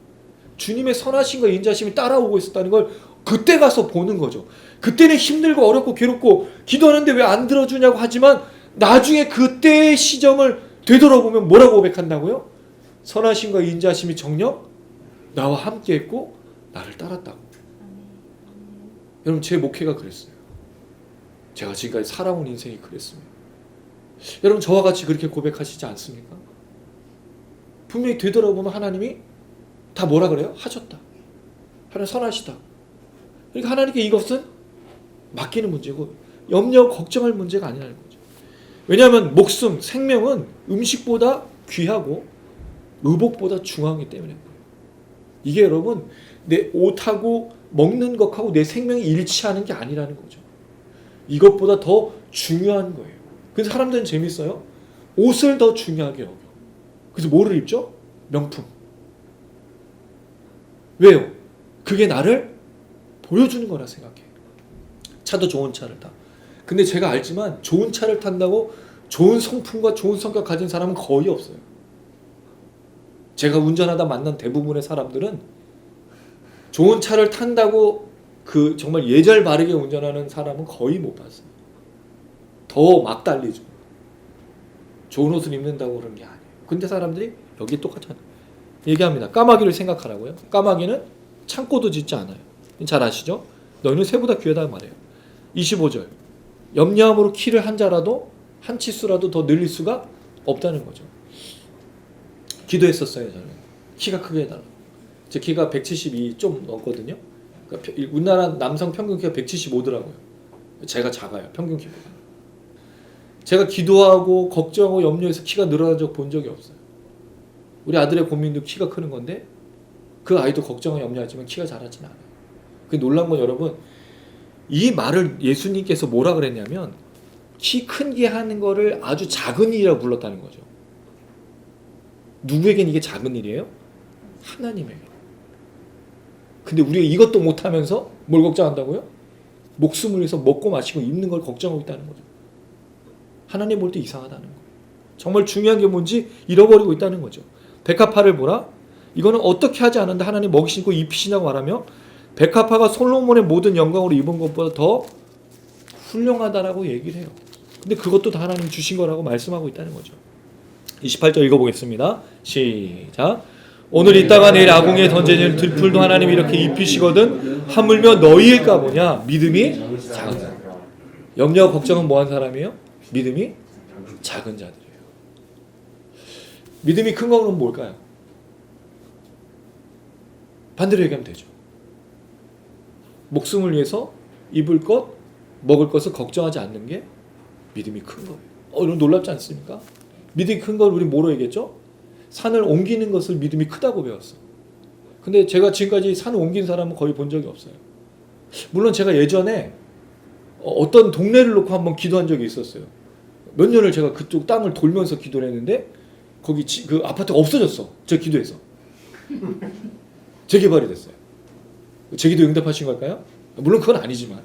주님의 선하심과 인자하심이 따라오고 있었다는 걸 그때 가서 보는 거죠. 그때는 힘들고 어렵고 괴롭고 기도하는데 왜 안 들어주냐고 하지만 나중에 그때의 시점을 되돌아보면 뭐라고 고백한다고요? 선하심과 인자하심이 정녕 나와 함께했고 나를 따랐다고. 여러분 제 목회가 그랬어요. 제가 지금까지 살아온 인생이 그랬습니다. 여러분 저와 같이 그렇게 고백하시지 않습니까? 분명히 되돌아보면 하나님이 다 뭐라 그래요? 하셨다. 하나님 선하시다. 그러니까 하나님께 이것은 맡기는 문제고 염려 걱정할 문제가 아니라는 거죠. 왜냐하면 목숨, 생명은 음식보다 귀하고 의복보다 중요하기 때문에 이게 여러분 내 옷하고 먹는 것하고 내 생명이 일치하는 게 아니라는 거죠. 이것보다 더 중요한 거예요. 그래서 사람들은 재밌어요. 옷을 더 중요하게 여겨. 그래서 뭐를 입죠? 명품. 왜요? 그게 나를 보여주는 거라 생각해. 차도 좋은 차를 타. 근데 제가 알지만 좋은 차를 탄다고 좋은 성품과 좋은 성격 가진 사람은 거의 없어요. 제가 운전하다 만난 대부분의 사람들은 좋은 차를 탄다고 정말 예절 바르게 운전하는 사람은 거의 못 봤어요. 더 막 달리죠. 좋은 옷을 입는다고 그런 게 아니에요. 근데 사람들이 여기 똑같잖아요. 얘기합니다. 까마귀를 생각하라고요. 까마귀는 창고도 짓지 않아요. 잘 아시죠? 너희는 새보다 귀하다는 말이에요. 25절. 염려함으로 키를 한 자라도 한 치수라도 더 늘릴 수가 없다는 거죠. 기도했었어요. 저는. 키가 크게 해달라고. 제 키가 172 좀 넘거든요. 그러니까 우리나라 남성 평균 키가 175더라고요. 제가 작아요. 평균 키보다. 제가 기도하고 걱정하고 염려해서 키가 늘어난 적 본 적이 없어요. 우리 아들의 고민도 키가 크는 건데 그 아이도 걱정하고 염려하지만 키가 자라진 않아요. 그 놀란 건 여러분 이 말을 예수님께서 뭐라 그랬냐면 키 큰 게 하는 거를 아주 작은 일이라고 불렀다는 거죠. 누구에겐 이게 작은 일이에요? 하나님에게. 근데 우리가 이것도 못하면서 뭘 걱정한다고요? 목숨을 위해서 먹고 마시고 입는 걸 걱정하고 있다는 거죠. 하나님 볼 때 이상하다는 거예요. 정말 중요한 게 뭔지 잃어버리고 있다는 거죠. 백합화를 보라. 이거는 어떻게 하지 않았는데 하나님 먹이시고 입히시냐고 말하며 백합화가 솔로몬의 모든 영광으로 입은 것보다 더 훌륭하다라고 얘기를 해요. 근데 그것도 다 하나님 주신 거라고 말씀하고 있다는 거죠. 28절 읽어보겠습니다. 시작. 오늘 있다가 내일 아궁이에 던져지는 들풀도 하나님 이렇게 입히시거든 하물며 너희일까 보냐. 믿음이 작은 사람. 염려와 걱정은 뭐한 사람이에요? 믿음이 작은 자들이에요. 믿음이 큰 거는 뭘까요? 반대로 얘기하면 되죠. 목숨을 위해서 입을 것, 먹을 것을 걱정하지 않는 게 믿음이 큰 거예요. 이런 놀랍지 않습니까? 믿음이 큰 걸 우리 뭐로 얘기했죠? 산을 옮기는 것을 믿음이 크다고 배웠어. 근데 제가 지금까지 산을 옮긴 사람은 거의 본 적이 없어요. 물론 제가 예전에 어떤 동네를 놓고 한번 기도한 적이 있었어요. 몇 년을 제가 그쪽 땅을 돌면서 기도를 했는데 거기 그 아파트가 없어졌어. 제가 기도해서. 재개발이 됐어요. 제 기도 응답하신 걸까요? 물론 그건 아니지만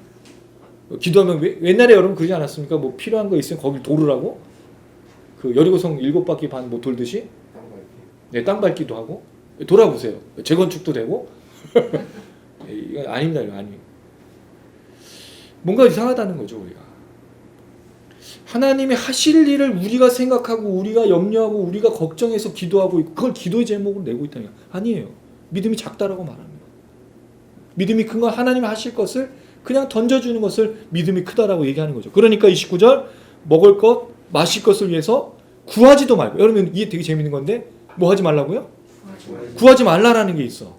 기도하면 옛날에 여러분 그러지 않았습니까? 뭐 필요한 거 있으면 거길 도르라고 그 여리고성 7바퀴 반 못 돌듯이 네, 땅 밟기도 하고 돌아보세요. 재건축도 되고 이건 아닙니다. 이거 아니. 뭔가 이상하다는 거죠 우리가. 하나님이 하실 일을 우리가 생각하고 우리가 염려하고 우리가 걱정해서 기도하고 있고 그걸 기도의 제목으로 내고 있다는 게 아니에요. 믿음이 작다라고 말합니다. 믿음이 큰 건 하나님이 하실 것을 그냥 던져주는 것을 믿음이 크다라고 얘기하는 거죠. 그러니까 29절 먹을 것, 마실 것을 위해서 구하지도 말고. 여러분 이게 되게 재밌는 건데 뭐 하지 말라고요? 구하지 말라라는 게 있어.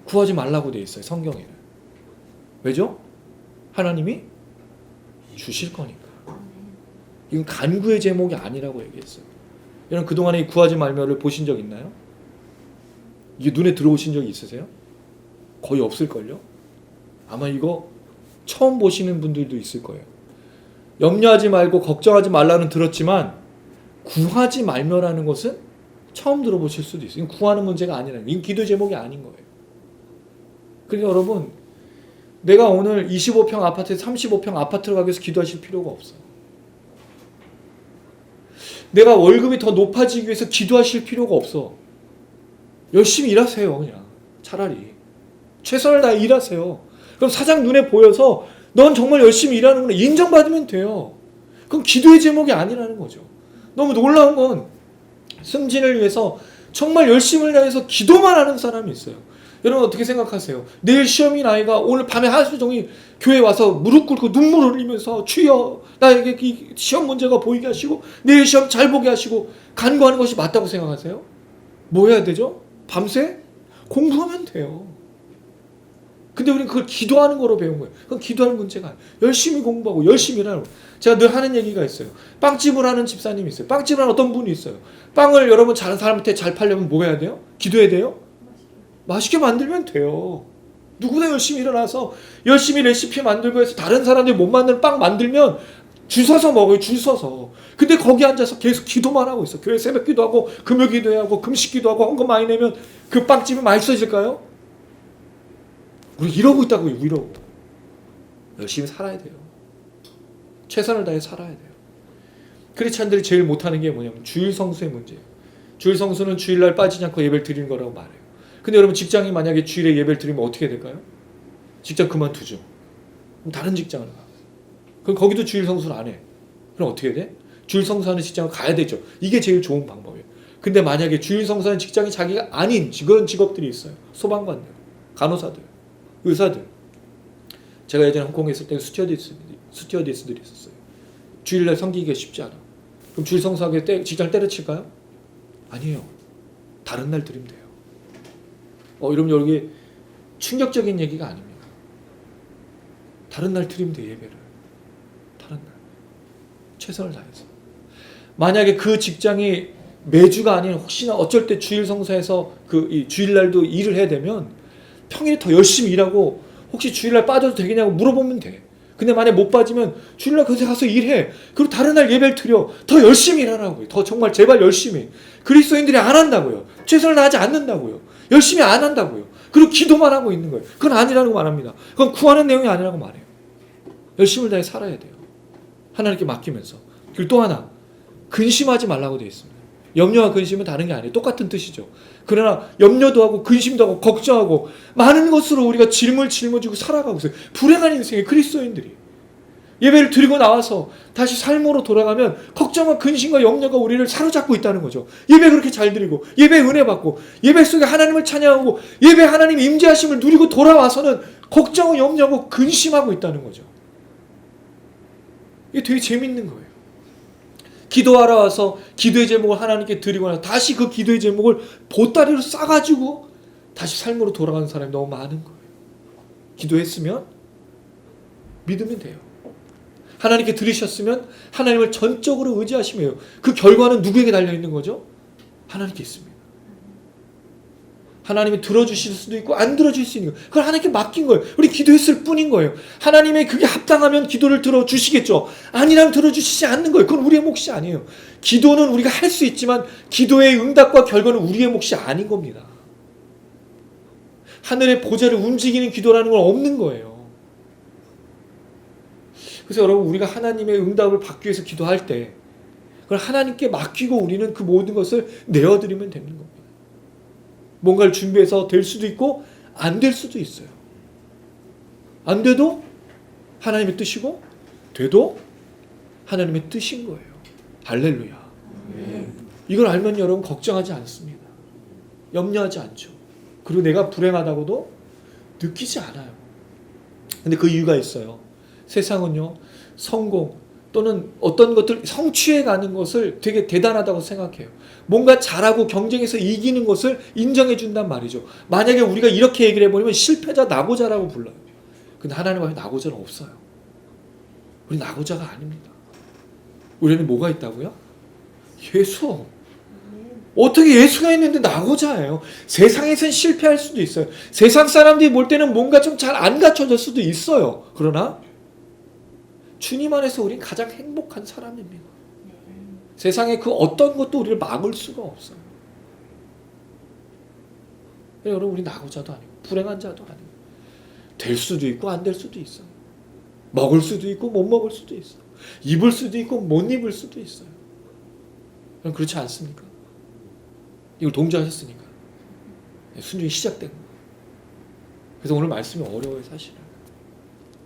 구하지 말라고 돼 있어요. 성경에는. 왜죠? 하나님이 주실 거니까. 이건 간구의 제목이 아니라고 얘기했어요. 여러분 그동안에 구하지 말며를 보신 적 있나요? 이게 눈에 들어오신 적이 있으세요? 거의 없을걸요? 아마 이거 처음 보시는 분들도 있을 거예요. 염려하지 말고 걱정하지 말라는 들었지만 구하지 말며라는 것은 처음 들어보실 수도 있어요. 이건 구하는 문제가 아니라는 거예요. 이건 기도 제목이 아닌 거예요. 그러니까 여러분, 내가 오늘 25평 아파트에 35평 아파트로 가기 위해서 기도하실 필요가 없어요. 내가 월급이 더 높아지기 위해서 기도하실 필요가 없어. 열심히 일하세요. 그냥 차라리 최선을 다해 일하세요. 그럼 사장 눈에 보여서 넌 정말 열심히 일하는구나 인정받으면 돼요. 그럼 기도의 제목이 아니라는 거죠. 너무 놀라운 건 승진을 위해서 정말 열심을 다해서 기도만 하는 사람이 있어요. 여러분 어떻게 생각하세요? 내일 시험인 아이가 오늘 밤에 하루 종일 교회에 와서 무릎 꿇고 눈물을 흘리면서 주여 나에게 이 시험 문제가 보이게 하시고 내일 시험 잘 보게 하시고 간구하는 것이 맞다고 생각하세요? 뭐 해야 되죠? 밤새 공부하면 돼요. 근데 우리는 그걸 기도하는 거로 배운 거예요. 그건 기도할 문제가 아니에요. 열심히 공부하고 열심히 일하는 거예요. 제가 늘 하는 얘기가 있어요. 빵집을 하는 집사님이 있어요. 빵집을 하는 어떤 분이 있어요. 빵을 여러분 다른 사람한테 잘 팔려면 뭐 해야 돼요? 기도해야 돼요? 맛있게 만들면 돼요. 누구나 열심히 일어나서 열심히 레시피 만들고 해서 다른 사람들이 못 만드는 빵 만들면 줄 서서 먹어요. 줄 서서. 근데 거기 앉아서 계속 기도만 하고 있어. 교회 새벽 기도하고 금요 기도하고 금식 기도하고 헌금 많이 내면 그 빵집이 맛있어질까요? 우리 이러고 있다고요. 이러고. 열심히 살아야 돼요. 최선을 다해 살아야 돼요. 크리스찬들이 제일 못하는 게 뭐냐면 주일 성수의 문제예요. 주일 성수는 주일날 빠지지 않고 예배를 드리는 거라고 말해요. 근데 여러분 직장이 만약에 주일에 예배를 드리면 어떻게 될까요? 직장 그만두죠. 그럼 다른 직장을 가. 그럼 거기도 주일 성수를 안 해. 그럼 어떻게 돼? 주일 성수하는 직장을 가야 되죠. 이게 제일 좋은 방법이에요. 근데 만약에 주일 성수하는 직장이 자기가 아닌 그런 직업들이 있어요. 소방관들, 간호사들, 의사들. 제가 예전에 홍콩에 있을 때 스튜어디스들이 있었어요. 주일날 섬기기가 쉽지 않아. 그럼 주일 성수하게 직장을 때려칠까요? 아니에요. 다른 날 드리면 돼요. 여러분 여기 충격적인 얘기가 아닙니다. 다른 날 드리면 돼요. 예배를. 다른 날. 최선을 다해서. 만약에 그 직장이 매주가 아닌 혹시나 어쩔 때 주일 성사에서 이 주일날도 일을 해야 되면 평일에 더 열심히 일하고 혹시 주일날 빠져도 되겠냐고 물어보면 돼. 근데 만약 못 빠지면 주일날 거기서 가서 일해. 그리고 다른 날 예배를 드려. 더 열심히 일하라고요. 더 정말 제발 열심히. 그리스도인들이 안 한다고요. 최선을 다하지 않는다고요. 열심히 안 한다고요. 그리고 기도만 하고 있는 거예요. 그건 아니라는 거 말합니다. 그건 구하는 내용이 아니라고 말해요. 열심을 다해 살아야 돼요. 하나님께 맡기면서. 그리고 또 하나 근심하지 말라고 되어 있습니다. 염려와 근심은 다른 게 아니에요. 똑같은 뜻이죠. 그러나 염려도 하고 근심도 하고 걱정하고 많은 것으로 우리가 짊어지고 살아가고 있어요. 불행한 인생의 그리스도인들이. 예배를 드리고 나와서 다시 삶으로 돌아가면 걱정과 근심과 염려가 우리를 사로잡고 있다는 거죠. 예배 그렇게 잘 드리고 예배 은혜 받고 예배 속에 하나님을 찬양하고 예배 하나님 임재하심을 누리고 돌아와서는 걱정과 염려하고 근심하고 있다는 거죠. 이게 되게 재밌는 거예요. 기도하러 와서 기도의 제목을 하나님께 드리고 나서 다시 그 기도의 제목을 보따리로 싸가지고 다시 삶으로 돌아가는 사람이 너무 많은 거예요. 기도했으면 믿으면 돼요. 하나님께 들으셨으면 하나님을 전적으로 의지하시면 해요. 그 결과는 누구에게 달려있는 거죠? 하나님께 있습니다. 하나님이 들어주실 수도 있고 안 들어주실 수 있는 거예요. 그걸 하나님께 맡긴 거예요. 우리 기도했을 뿐인 거예요. 하나님의 그게 합당하면 기도를 들어주시겠죠. 아니라면 들어주시지 않는 거예요. 그건 우리의 몫이 아니에요. 기도는 우리가 할 수 있지만 기도의 응답과 결과는 우리의 몫이 아닌 겁니다. 하늘의 보좌를 움직이는 기도라는 건 없는 거예요. 그래서 여러분 우리가 하나님의 응답을 받기 위해서 기도할 때 그걸 하나님께 맡기고 우리는 그 모든 것을 내어드리면 되는 겁니다. 뭔가를 준비해서 될 수도 있고 안 될 수도 있어요. 안 돼도 하나님의 뜻이고 돼도 하나님의 뜻인 거예요. 할렐루야. 이걸 알면 여러분 걱정하지 않습니다. 염려하지 않죠. 그리고 내가 불행하다고도 느끼지 않아요. 근데 그 이유가 있어요. 세상은요, 성공 또는 어떤 것들 성취해 가는 것을 되게 대단하다고 생각해요. 뭔가 잘하고 경쟁에서 이기는 것을 인정해 준단 말이죠. 만약에 우리가 이렇게 얘기를 해버리면 실패자 낙오자라고 불러요. 근데 하나님 앞에 낙오자는 없어요. 우리 낙오자가 아닙니다. 우리는 뭐가 있다고요? 예수. 어떻게 예수가 있는데 낙오자예요? 세상에선 실패할 수도 있어요. 세상 사람들이 볼 때는 뭔가 좀 잘 안 갖춰질 수도 있어요. 그러나 주님 안에서 우린 가장 행복한 사람입니다. 세상에 그 어떤 것도 우리를 막을 수가 없어요. 여러분, 우리 낙오자도 아니고 불행한 자도 아니고 될 수도 있고 안 될 수도 있어요. 먹을 수도 있고 못 먹을 수도 있어요. 입을 수도 있고 못 입을 수도 있어요. 그럼 그렇지 않습니까? 이걸 동조하셨으니까 순종이 시작된 거예요. 그래서 오늘 말씀이 어려워요, 사실은.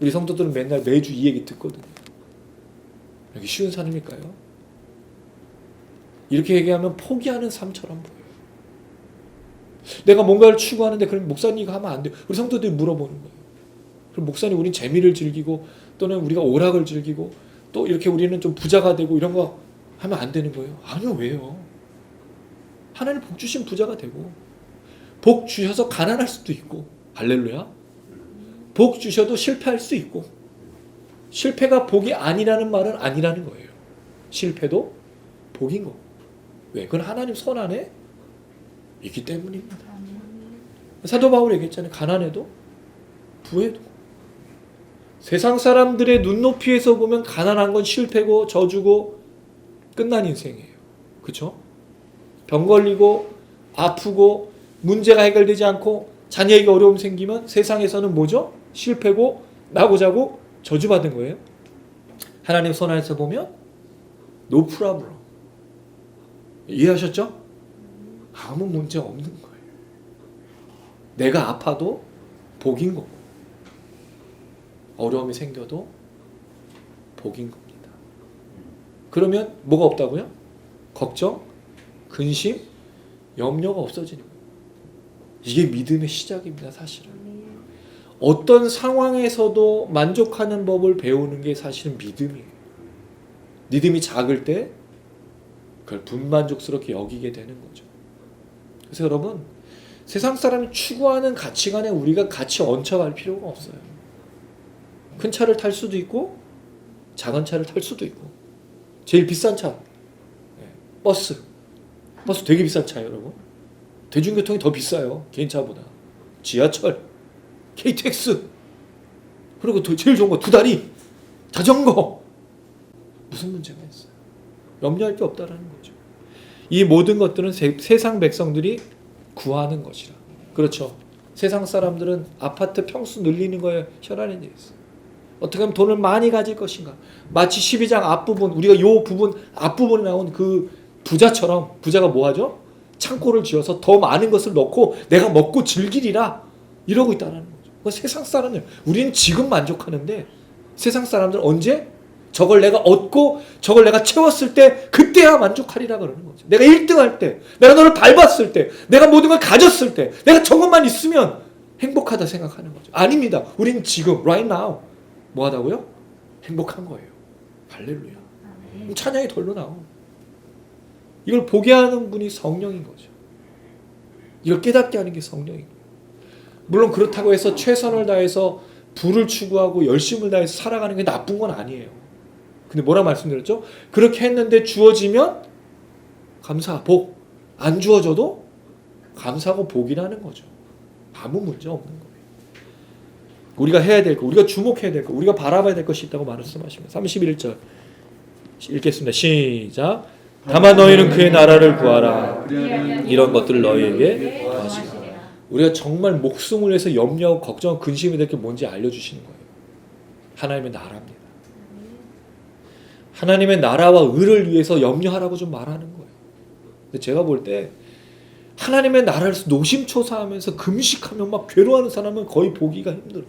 우리 성도들은 맨날 매주 이 얘기 듣거든요. 여기 쉬운 삶일까요? 이렇게 얘기하면 포기하는 삶처럼 보여요. 내가 뭔가를 추구하는데 그럼 목사님 이거 하면 안 돼요. 우리 성도들이 물어보는 거예요. 그럼 목사님, 우린 재미를 즐기고 또는 우리가 오락을 즐기고 또 이렇게 우리는 좀 부자가 되고 이런 거 하면 안 되는 거예요? 아니요, 왜요? 하나님 복 주신 부자가 되고 복 주셔서 가난할 수도 있고, 할렐루야. 복 주셔도 실패할 수 있고, 실패가 복이 아니라는 말은 아니라는 거예요. 실패도 복인 거고. 왜? 그건 하나님 손 안에 있기 때문입니다. 사도 바울이 얘기했잖아요. 가난해도 부해도. 세상 사람들의 눈높이에서 보면 가난한 건 실패고 저주고 끝난 인생이에요. 그렇죠? 병 걸리고 아프고 문제가 해결되지 않고 자녀에게 어려움 생기면 세상에서는 뭐죠? 실패고 나고자고 저주받은 거예요. 하나님 손 안에서 보면 no problem. 이해하셨죠? 아무 문제 없는 거예요. 내가 아파도 복인 거고 어려움이 생겨도 복인 겁니다. 그러면 뭐가 없다고요? 걱정, 근심, 염려가 없어지는 거예요. 이게 믿음의 시작입니다, 사실은. 어떤 상황에서도 만족하는 법을 배우는 게 사실은 믿음이에요. 믿음이 작을 때 그걸 분만족스럽게 여기게 되는 거죠. 그래서 여러분, 세상 사람이 추구하는 가치관에 우리가 같이 얹혀갈 필요가 없어요. 큰 차를 탈 수도 있고 작은 차를 탈 수도 있고, 제일 비싼 차, 버스 되게 비싼 차예요, 여러분. 대중교통이 더 비싸요, 개인차보다. 지하철, KTX, 그리고 제일 좋은 거 두 다리, 자전거. 무슨 문제가 있어요? 염려할 게 없다라는 거죠. 이 모든 것들은 세상 백성들이 구하는 것이라. 그렇죠. 세상 사람들은 아파트 평수 늘리는 거에 혈안이 되어 있어요. 어떻게 하면 돈을 많이 가질 것인가. 마치 12장 앞부분, 우리가 요 부분 앞부분에 나온 그 부자처럼, 부자가 뭐 하죠? 창고를 지어서 더 많은 것을 넣고 내가 먹고 즐기리라 이러고 있다는 거죠. 세상 사람들, 우리는 지금 만족하는데 세상 사람들은 언제? 저걸 내가 얻고 저걸 내가 채웠을 때 그때야 만족하리라 그러는 거죠. 내가 1등할 때, 내가 너를 밟았을 때, 내가 모든 걸 가졌을 때, 내가 저것만 있으면 행복하다 생각하는 거죠. 아닙니다. 우리는 지금 right now 뭐 하다고요? 행복한 거예요. 할렐루야. 찬양이 덜로 나오. 이걸 보게 하는 분이 성령인 거죠. 이걸 깨닫게 하는 게 성령인 거예요. 물론 그렇다고 해서 최선을 다해서 부를 추구하고 열심을 다해서 살아가는 게 나쁜 건 아니에요. 근데 뭐라 말씀드렸죠? 그렇게 했는데 주어지면 감사, 복. 안 주어져도 감사하고 복이라는 거죠. 아무 문제 없는 거예요. 우리가 해야 될 거, 우리가 주목해야 될 거, 우리가 바라봐야 될 것이 있다고 말씀하십니다. 31절 읽겠습니다. 시작. 다만 너희는 그의 나라를 구하라. 이런 것들을 너희에게 더하시라. 우리가 정말 목숨을 위해서 염려하고 걱정하고 근심이 될 게 뭔지 알려주시는 거예요. 하나님의 나라입니다. 하나님의 나라와 의를 위해서 염려하라고 좀 말하는 거예요. 근데 제가 볼 때 하나님의 나라를 노심초사하면서 금식하며 막 괴로워하는 사람은 거의 보기가 힘들어요.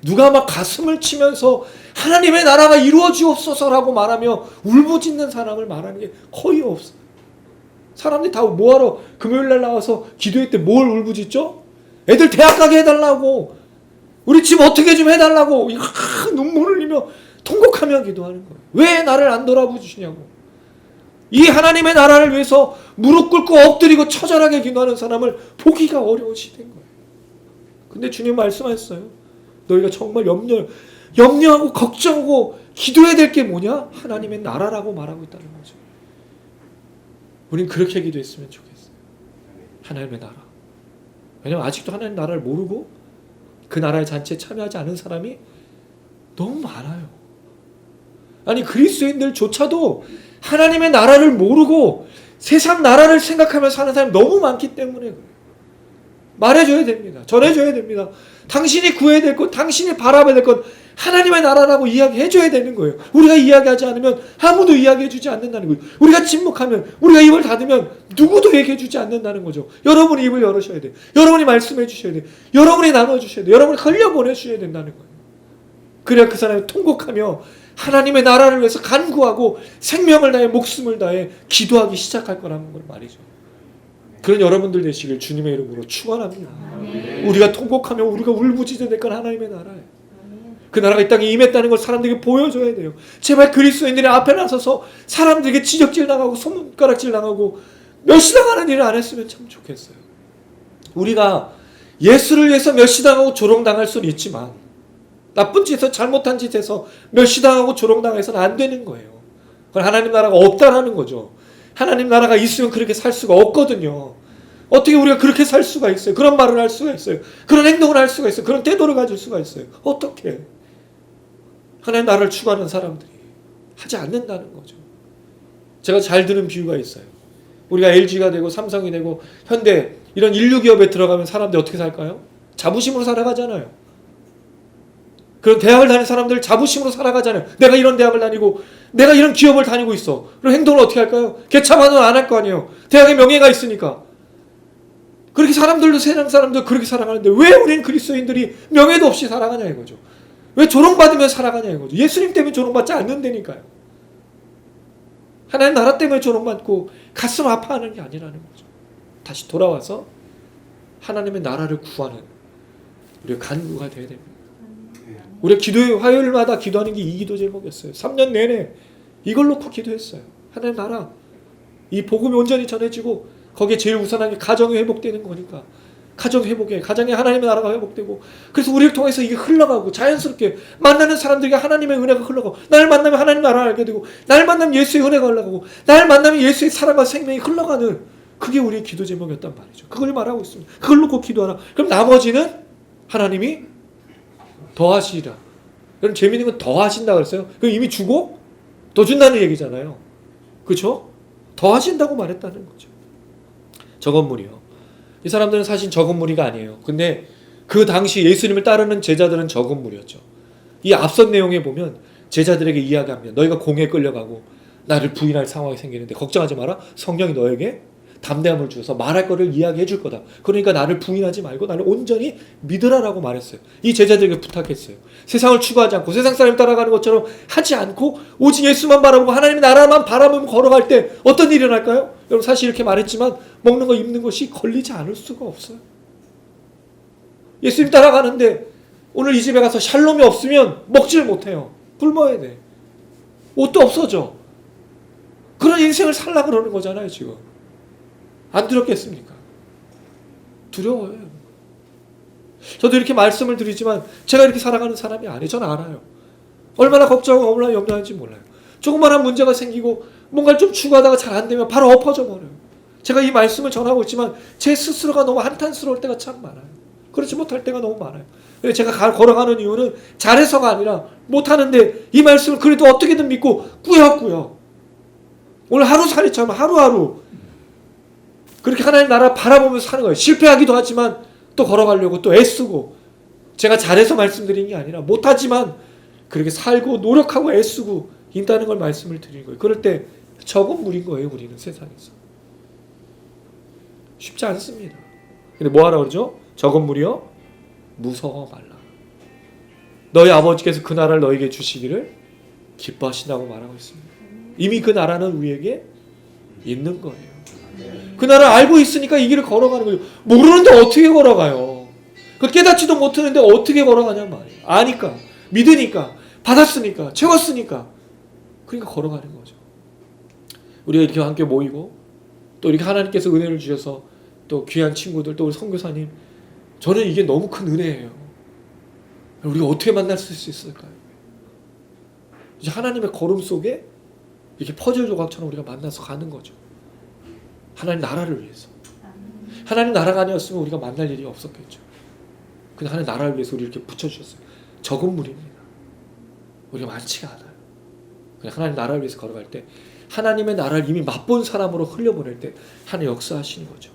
누가 막 가슴을 치면서 하나님의 나라가 이루어지옵소서라고 말하며 울부짖는 사람을 말하는 게 거의 없어요. 사람들이 다 뭐하러 금요일날 나와서 기도회 때 뭘 울부짖죠? 애들 대학 가게 해달라고, 우리 집 어떻게 좀 해달라고 눈물을 흘리며 통곡하며 기도하는 거예요. 왜 나를 안 돌아보시냐고. 이 하나님의 나라를 위해서 무릎 꿇고 엎드리고 처절하게 기도하는 사람을 보기가 어려운 시대인 거예요. 근데 주님 말씀하셨어요. 너희가 정말 염려하고 걱정하고 기도해야 될 게 뭐냐? 하나님의 나라라고 말하고 있다는 거죠. 우린 그렇게 기도했으면 좋겠어요. 하나님의 나라. 왜냐면 아직도 하나님 나라를 모르고 그 나라의 잔치에 참여하지 않은 사람이 너무 많아요. 아니 그리스도인들조차도 하나님의 나라를 모르고 세상 나라를 생각하며 사는 사람이 너무 많기 때문에 그래요. 말해줘야 됩니다. 전해줘야 됩니다. 당신이 구해야 될 것, 당신이 바라봐야 될 것 하나님의 나라라고 이야기해줘야 되는 거예요. 우리가 이야기하지 않으면 아무도 이야기해주지 않는다는 거예요. 우리가 침묵하면, 우리가 입을 닫으면 누구도 얘기해주지 않는다는 거죠. 여러분이 입을 열으셔야 돼요. 여러분이 말씀해 주셔야 돼요. 여러분이 나눠주셔야 돼요. 여러분이 흘려보내주셔야 된다는 거예요. 그래야 그 사람이 통곡하며 하나님의 나라를 위해서 간구하고 생명을 다해 목숨을 다해 기도하기 시작할 거라는 걸 말이죠. 그런 여러분들 되시길 주님의 이름으로 축원합니다. 우리가 통곡하며 우리가 울부짖어야 될 건 하나님의 나라예요. 그 나라가 이 땅에 임했다는 걸 사람들에게 보여줘야 돼요. 제발 그리스도인들이 앞에 나서서 사람들에게 지적질 당하고 손가락질 당하고 멸시당하는 일을 안 했으면 참 좋겠어요. 우리가 예수를 위해서 멸시당하고 조롱당할 수는 있지만 나쁜 짓에서 잘못한 짓에서 멸시당하고 조롱당해서는 안 되는 거예요. 그건 하나님 나라가 없다라는 거죠. 하나님 나라가 있으면 그렇게 살 수가 없거든요. 어떻게 우리가 그렇게 살 수가 있어요? 그런 말을 할 수가 있어요. 그런 행동을 할 수가 있어요. 그런 태도를 가질 수가 있어요. 어떻게? 하나님 나라를 추구하는 사람들이 하지 않는다는 거죠. 제가 잘 드는 비유가 있어요. 우리가 LG가 되고 삼성이 되고 현대 이런 인류 기업에 들어가면 사람들이 어떻게 살까요? 자부심으로 살아가잖아요. 그런 대학을 다니는 사람들 자부심으로 살아가잖아요. 내가 이런 대학을 다니고 내가 이런 기업을 다니고 있어. 그럼 행동을 어떻게 할까요? 개차반은 안 할 거 아니에요. 대학의 명예가 있으니까. 그렇게 사람들도 세상 사람들 그렇게 살아가는데 왜 우리는 그리스도인들이 명예도 없이 살아가냐 이거죠. 왜 조롱받으며 살아가냐 이거죠. 예수님 때문에 조롱받지 않는다니까요. 하나님 나라 때문에 조롱받고 가슴 아파하는 게 아니라는 거죠. 다시 돌아와서 하나님의 나라를 구하는 우리가 간구가 되어야 됩니다. 우리 기도회 화요일마다 기도하는 게 이 기도 제목이었어요. 3년 내내 이걸 놓고 기도했어요. 하나님 나라 이 복음이 온전히 전해지고 거기에 제일 우선한 게 가정이 회복되는 거니까 가정 회복에 가정에 하나님의 나라가 회복되고 그래서 우리를 통해서 이게 흘러가고 자연스럽게 만나는 사람들에게 하나님의 은혜가 흘러가고 날 만나면 하나님 나라를 알게 되고 날 만나면 예수의 은혜가 흘러가고 날 만나면 예수의 사랑과 생명이 흘러가는 그게 우리의 기도 제목이었단 말이죠. 그걸 말하고 있습니다. 그걸 놓고 기도하라. 그럼 나머지는 하나님이 더하시리라. 그럼 재미있는 건 더하신다 그랬어요. 그럼 이미 주고 더 준다는 얘기잖아요. 그렇죠? 더하신다고 말했다는 거죠. 저 건물이요. 이 사람들은 사실 저 건물이가 아니에요. 근데 그 당시 예수님을 따르는 제자들은 저 건물이었죠. 이 앞선 내용에 보면 제자들에게 이야기합니다. 너희가 공에 끌려가고 나를 부인할 상황이 생기는데 걱정하지 마라. 성령이 너에게 담대함을 주어서 말할 거를 이야기해 줄 거다. 그러니까 나를 부인하지 말고 나를 온전히 믿으라라고 말했어요. 이 제자들에게 부탁했어요. 세상을 추구하지 않고 세상 사람 따라가는 것처럼 하지 않고 오직 예수만 바라보고 하나님의 나라만 바라보며 걸어갈 때 어떤 일이 일어날까요? 여러분 사실 이렇게 말했지만 먹는 거 입는 것이 걸리지 않을 수가 없어요. 예수님 따라가는데 오늘 이 집에 가서 샬롬이 없으면 먹지를 못해요. 굶어야 돼. 옷도 없어져. 그런 인생을 살려고 그러는 거잖아요 지금. 안 두렵겠습니까? 두려워요. 저도 이렇게 말씀을 드리지만 제가 이렇게 살아가는 사람이 아니에요. 저는 알아요. 얼마나 걱정하고 얼마나 염려하는지 몰라요. 조그마한 문제가 생기고 뭔가를 좀 추구하다가 잘 안 되면 바로 엎어져 버려요. 제가 이 말씀을 전하고 있지만 제 스스로가 너무 한탄스러울 때가 참 많아요. 그렇지 못할 때가 너무 많아요. 제가 걸어가는 이유는 잘해서가 아니라 못하는데 이 말씀을 그래도 어떻게든 믿고 꾸역꾸역 오늘 하루살이처럼 하루하루 그렇게 하나님 나라 바라보면서 사는 거예요. 실패하기도 하지만 또 걸어가려고 또 애쓰고 제가 잘해서 말씀드린 게 아니라 못하지만 그렇게 살고 노력하고 애쓰고 있다는 걸 말씀을 드리는 거예요. 그럴 때 적은 물인 거예요. 우리는 세상에서. 쉽지 않습니다. 근데 뭐하라 그러죠? 적은 물이요? 무서워 말라. 너희 아버지께서 그 나라를 너희에게 주시기를 기뻐하신다고 말하고 있습니다. 이미 그 나라는 우리에게 있는 거예요. 그 나라를 알고 있으니까 이 길을 걸어가는 거예요. 모르는데 어떻게 걸어가요? 그 깨닫지도 못하는데 어떻게 걸어가냔 말이에요. 아니까, 믿으니까, 받았으니까, 채웠으니까. 그러니까 걸어가는 거죠. 우리가 이렇게 함께 모이고 또 이렇게 하나님께서 은혜를 주셔서 또 귀한 친구들 또 우리 선교사님 저는 이게 너무 큰 은혜예요. 우리가 어떻게 만날 수 있을까요? 이제 하나님의 걸음 속에 이렇게 퍼즐 조각처럼 우리가 만나서 가는 거죠. 하나님 나라를 위해서. 하나님 나라가 아니었으면 우리가 만날 일이 없었겠죠. 근데 하나님 나라를 위해서 우리 이렇게 붙여주셨어요. 적은 무리입니다. 우리가 많지가 않아요. 그냥 하나님 나라를 위해서 걸어갈 때 하나님의 나라를 이미 맛본 사람으로 흘려보낼 때 하나님 역사하시는 거죠.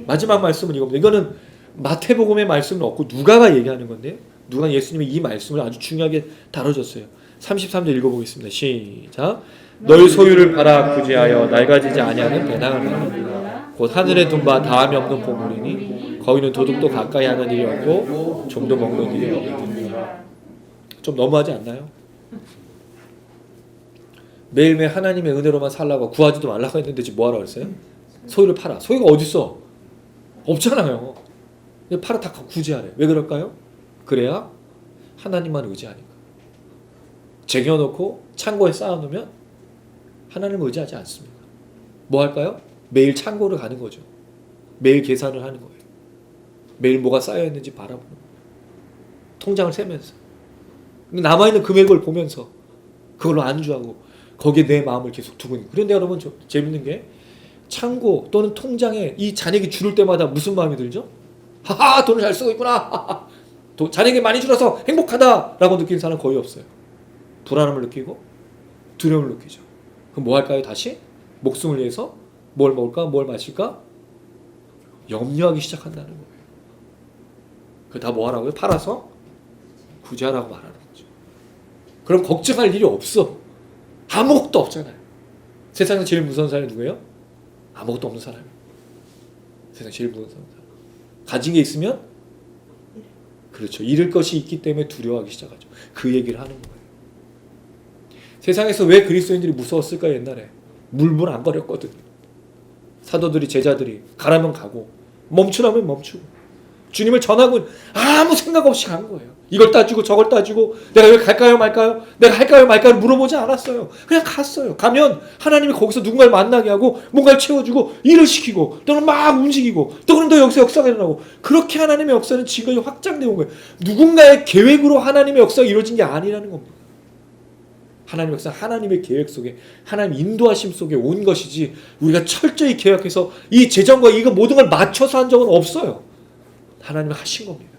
마지막 말씀은 이겁니다. 이거는 마태복음의 말씀은 없고 누가가 얘기하는 건데요. 누가 예수님이 이 말씀을 아주 중요하게 다뤄줬어요. 33절 읽어보겠습니다. 시작. 너희 소유를 팔아 구제하여 낡아지지 아니하는 배낭을 만들라. 곧 하늘에 둔 바 다함이 없는 보물이니 거기는 도둑도 가까이 하는 일이 없고 좀도 먹는 일이 없느니라. 좀 너무하지 않나요? 매일매일 하나님의 은혜로만 살라고 구하지도 말라고 했는데 지금 뭐하라고 했어요? 소유를 팔아. 소유가 어딨어? 없잖아요. 근데 팔아 다 구제하래. 왜 그럴까요? 그래야 하나님만 의지하니까. 쟁여놓고 창고에 쌓아놓으면 하나님을 의지하지 않습니다. 뭐 할까요? 매일 창고를 가는 거죠. 매일 계산을 하는 거예요. 매일 뭐가 쌓여있는지 바라보는 거예요. 통장을 세면서. 남아있는 금액을 보면서 그걸로 안주하고 거기에 내 마음을 계속 두고 있는 거예요. 그런데 여러분 재밌는 게 창고 또는 통장에 이 잔액이 줄을 때마다 무슨 마음이 들죠? 하하 돈을 잘 쓰고 있구나. 잔액이 많이 줄어서 행복하다라고 느끼는 사람은 거의 없어요. 불안함을 느끼고 두려움을 느끼죠. 그럼 뭐 할까요? 다시 목숨을 위해서 뭘 먹을까? 뭘 마실까? 염려하기 시작한다는 거예요. 그 다 뭐 하라고요? 팔아서 구제하라고 말하는 거죠. 그럼 걱정할 일이 없어. 아무것도 없잖아요. 세상에서 제일 무서운 사람이 누구예요? 아무것도 없는 사람이에요. 세상 제일 무서운 사람. 가진 게 있으면 그렇죠. 잃을 것이 있기 때문에 두려워하기 시작하죠. 그 얘기를 하는 거예요. 세상에서 왜 그리스도인들이 무서웠을까 옛날에? 물불 안 거렸거든. 사도들이 제자들이 가라면 가고 멈추라면 멈추고 주님을 전하고 아무 생각 없이 간 거예요. 이걸 따지고 저걸 따지고 내가 여기 갈까요 말까요? 내가 할까요 말까요 물어보지 않았어요. 그냥 갔어요. 가면 하나님이 거기서 누군가를 만나게 하고 뭔가를 채워주고 일을 시키고 또는 막 움직이고 또 그럼 더 여기서 역사가 일어나고 그렇게 하나님의 역사는 지금까지 확장되어 온 거예요. 누군가의 계획으로 하나님의 역사가 이루어진 게 아니라는 겁니다. 하나님의 역사, 하나님의 계획 속에 하나님 인도하심 속에 온 것이지 우리가 철저히 계획해서 이 재정과 이거 모든 걸 맞춰서 한 적은 없어요. 하나님이 하신 겁니다.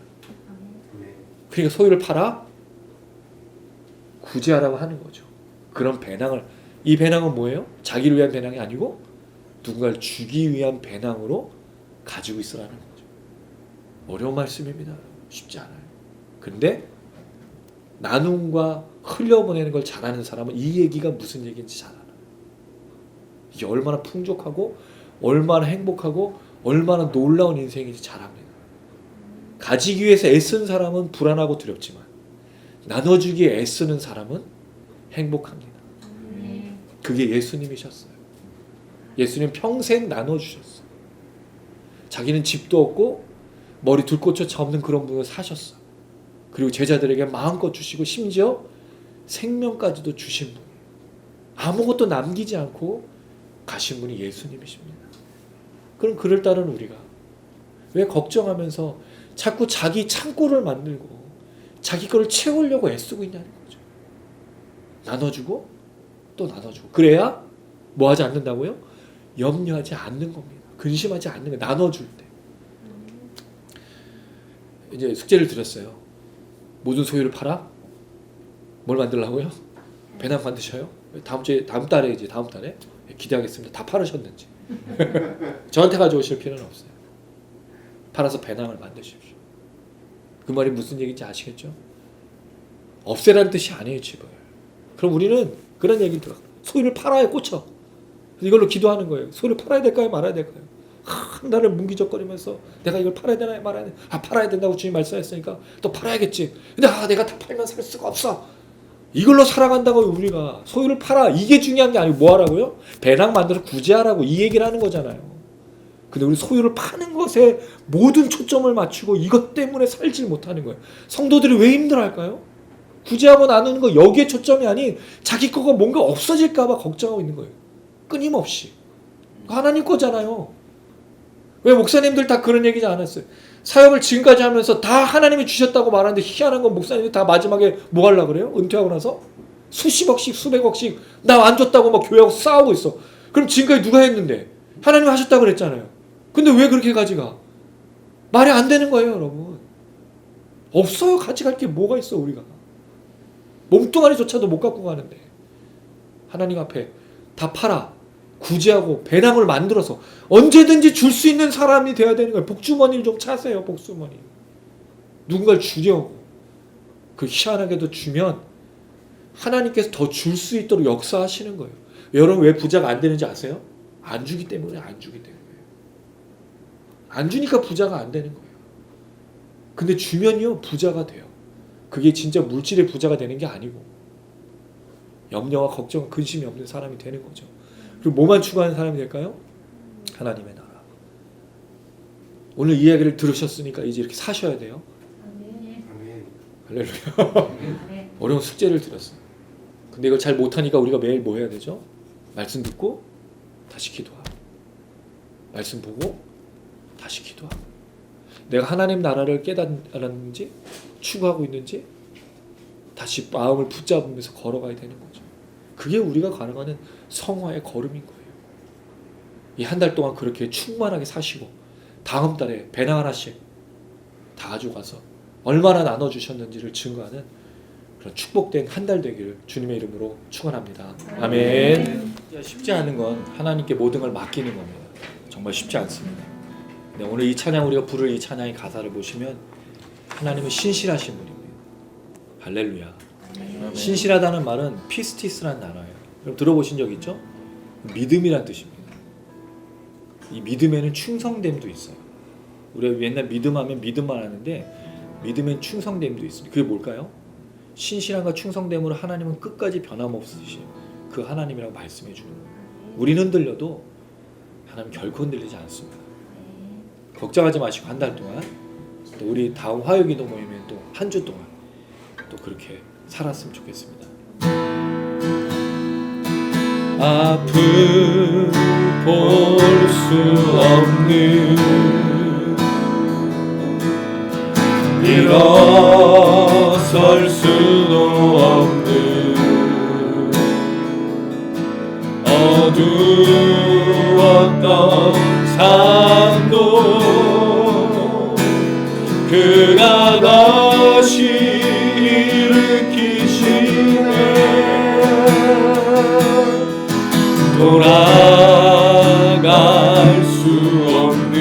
그러니까 소유를 팔아 구제하라고 하는 거죠. 그런 배낭을, 이 배낭은 뭐예요? 자기를 위한 배낭이 아니고 누군가를 주기 위한 배낭으로 가지고 있으라는 거죠. 어려운 말씀입니다. 쉽지 않아요. 근데 나눔과 흘려보내는 걸 잘하는 사람은 이 얘기가 무슨 얘기인지 잘 알아요. 이게 얼마나 풍족하고 얼마나 행복하고 얼마나 놀라운 인생인지 잘 압니다. 가지기 위해서 애쓴 사람은 불안하고 두렵지만 나눠주기에 애쓰는 사람은 행복합니다. 그게 예수님이셨어요. 예수님 평생 나눠주셨어요. 자기는 집도 없고 머리 둘 곳조차 없는 그런 분을 사셨어요. 그리고 제자들에게 마음껏 주시고 심지어 생명까지도 주신 분이에요. 아무것도 남기지 않고 가신 분이 예수님이십니다. 그럼 그를 따른 우리가 왜 걱정하면서 자꾸 자기 창고를 만들고 자기 거를 채우려고 애쓰고 있냐는 거죠. 나눠주고 또 나눠주고 그래야 뭐 하지 않는다고요? 염려하지 않는 겁니다. 근심하지 않는 거예요. 나눠줄 때. 이제 숙제를 드렸어요. 모든 소유를 팔아? 뭘 만들라고요? 배낭 만드셔요? 다음 달에 기대하겠습니다. 다 팔으셨는지. 저한테 가져오실 필요는 없어요. 팔아서 배낭을 만드십시오. 그 말이 무슨 얘기인지 아시겠죠? 없애라는 뜻이 아니에요, 집을. 그럼 우리는 그런 얘기를 들어. 소유를 팔아야 꽂혀. 이걸로 기도하는 거예요. 소유를 팔아야 될까요? 말아야 될까요? 한 달을 뭉기적거리면서 내가 이걸 팔아야 되나 말아야 되나? 팔아야 된다고 주님 말씀했으니까 또 팔아야겠지. 근데 내가 다 팔면 살 수가 없어. 이걸로 살아간다고 우리가 소유를 팔아. 이게 중요한 게 아니고 뭐 하라고요? 배낭 만들어서 구제하라고 이 얘기를 하는 거잖아요. 근데 우리 소유를 파는 것에 모든 초점을 맞추고 이것 때문에 살지 못하는 거예요. 성도들이 왜 힘들어할까요? 구제하고 나누는 거 여기에 초점이 아닌 자기 거가 뭔가 없어질까 봐 걱정하고 있는 거예요. 끊임없이. 하나님 거잖아요. 왜 목사님들 다 그런 얘기지 않았어요? 사역을 지금까지 하면서 다 하나님이 주셨다고 말하는데 희한한 건 목사님들 다 마지막에 뭐 하려고 그래요? 은퇴하고 나서? 수십억씩 수백억씩 나 안 줬다고 막 교회하고 싸우고 있어. 그럼 지금까지 누가 했는데? 하나님 하셨다고 그랬잖아요. 근데 왜 그렇게 가지가? 말이 안 되는 거예요, 여러분. 없어요. 가져갈 게 뭐가 있어, 우리가. 몸뚱아리조차도 못 갖고 가는데. 하나님 앞에 다 팔아, 구제하고 배낭을 만들어서 언제든지 줄 수 있는 사람이 되어야 되는 거예요. 복주머니를 좀 차세요, 복주머니. 누군가를 주려고. 그 희한하게도 주면 하나님께서 더 줄 수 있도록 역사하시는 거예요. 여러분 왜 부자가 안 되는지 아세요? 안 주기 때문에 안 주기 때문에. 안 주니까 부자가 안 되는 거예요. 근데 주면요 부자가 돼요. 그게 진짜 물질의 부자가 되는 게 아니고 염려와 걱정, 근심이 없는 사람이 되는 거죠. 그리고 뭐만 추구하는 사람이 될까요? 하나님의 나라. 오늘 이야기를 들으셨으니까 이제 이렇게 사셔야 돼요. 할렐루야. 어려운 숙제를 드렸어요. 근데 이걸 잘 못하니까 우리가 매일 뭐 해야 되죠? 말씀 듣고 다시 기도하고, 말씀 보고 다시 기도하고, 내가 하나님 나라를 깨달았는지 추구하고 있는지 다시 마음을 붙잡으면서 걸어가야 되는 거죠. 그게 우리가 가능한 성화의 걸음인 거예요. 이 한 달 동안 그렇게 충만하게 사시고 다음 달에 배낭 하나씩 다 가져가서 얼마나 나눠주셨는지를 증거하는 그런 축복된 한 달 되기를 주님의 이름으로 축원합니다. 아멘. 쉽지 않은 건 하나님께 모든 걸 맡기는 겁니다. 정말 쉽지 않습니다. 네, 오늘 이 찬양 우리가 부를 이 찬양의 가사를 보시면 하나님은 신실하신 분입니다. 할렐루야. 신실하다는 말은 피스티스라는 단어예요. 그럼 들어보신 적 있죠? 믿음이란 뜻입니다. 이 믿음에는 충성됨도 있어요. 우리가 맨날 믿음하면 믿음만 하는데 믿음엔 충성됨도 있습니다. 그게 뭘까요? 신실함과 충성됨으로 하나님은 끝까지 변함없으시 그 하나님이라고 말씀해 주는 거예요. 우리는 흔들려도 하나님 결코 흔들리지 않습니다. 걱정하지 마시고 한 달 동안 또 우리 다음 화요기도 모이면 또 한 주 동안 또 그렇게 살았으면 좋겠습니다. 아픔 볼 수 없는 일어설 수도 없는 어두웠던 삶도 그가 다시 일으키시네. 돌아갈 수 없는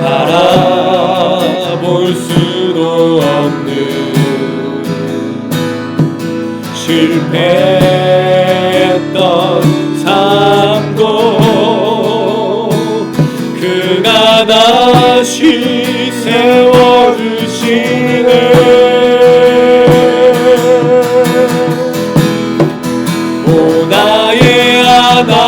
바라볼 수도 없는 실패했던 삶도 그가 다시 세워주시네. 오 나의 하나님은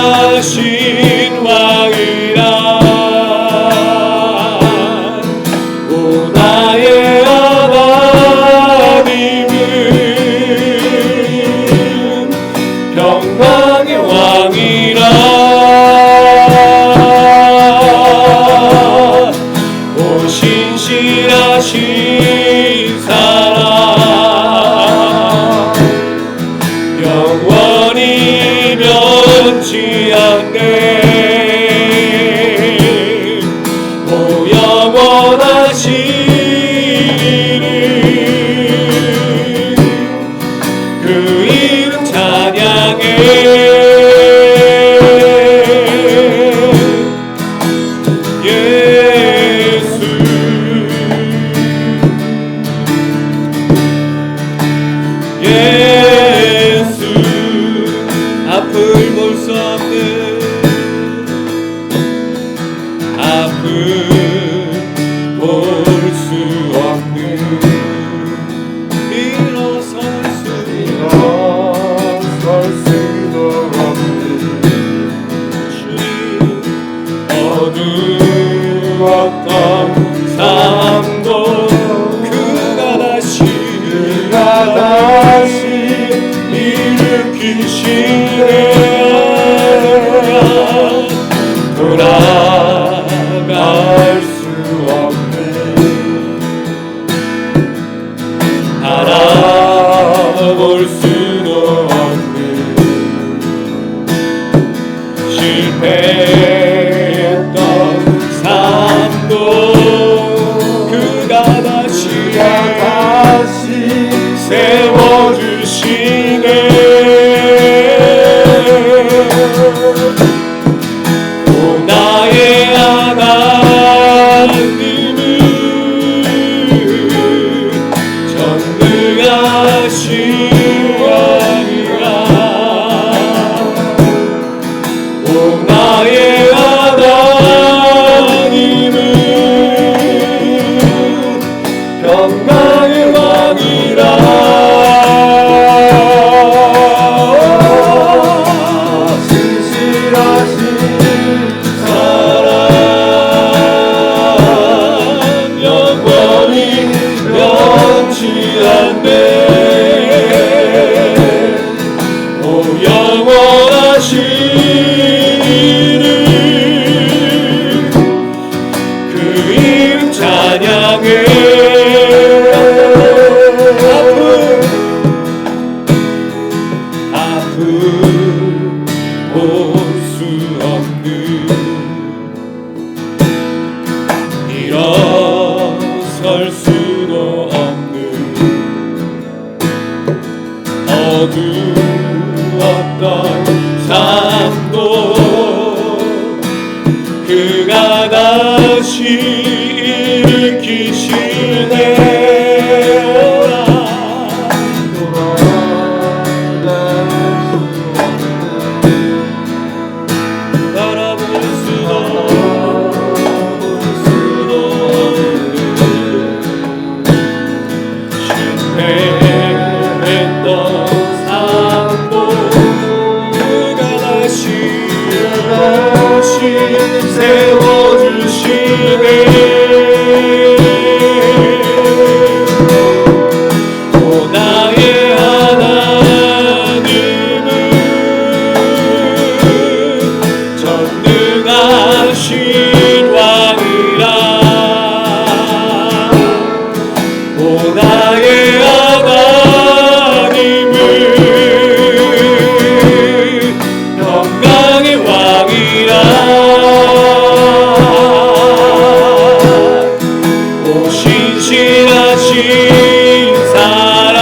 전능하신 왕이라. 오 나의 하나님은 평강의 왕이라. 오 신실하신 사랑 영원히 변치 않네. 오 영원하신 이름 그 이름 찬양해. 예수 예수 앞을 볼 수 없는 앞을 볼 수 없는 일어설 수도 없는 주님 어두웠던 삶도 그가 다시 일으키시네. 돌아갈 수 없는 실패했던 삶도 그가 다시 세워주시네. 오 나의 하나님은 전능하신 왕이라. 오 나의 하나님은 평강의 왕이라. 진실하신 사랑 영원히 변치 않네. 오 영원하신 그 이름 찬양해. 아픔 볼 수 없는 일어설 수도 없는 어두웠던 삶도 그가 다시 일으키시네. 바라볼 수도 실패했던 삶도 그가 다시 세워주시네. 오 나의 하나님은 전능하신 왕이라. 오 나의 하나님은 평강의 왕이라. 오 신실하신 사랑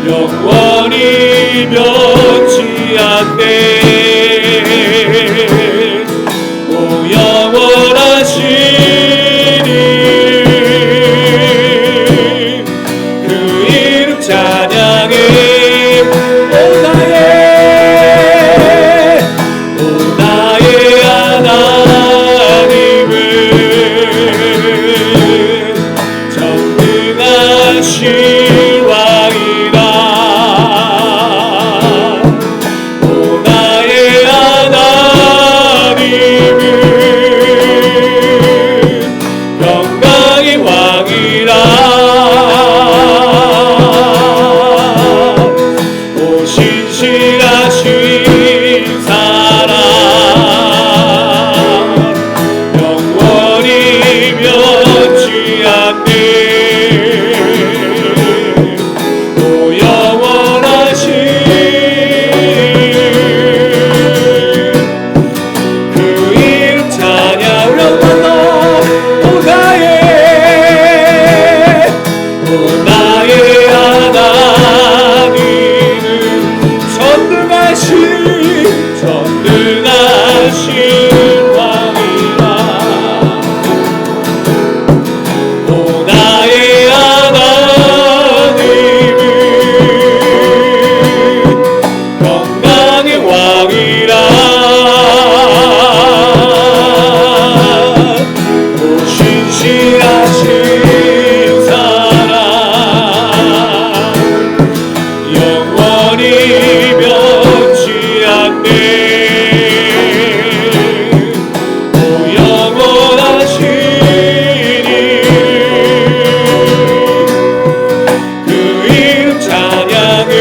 영원히 변치 않네. 오 영원하신 그 이름 찬양해. 오 나의 하나님은 전능하신 왕이라. 오 나의 하나님은 평강의 왕이라. 오 신실하신 사랑 영원히 변치 않네. 오 영원하신 그 이름 찬양. 오 나의 하나님은 전능하신 왕이라. 오 나의 하나님은 평강의 왕이라. 오 신실하신 사랑 영원히 변치 않네. 오 영원하신 그 이름 찬양해.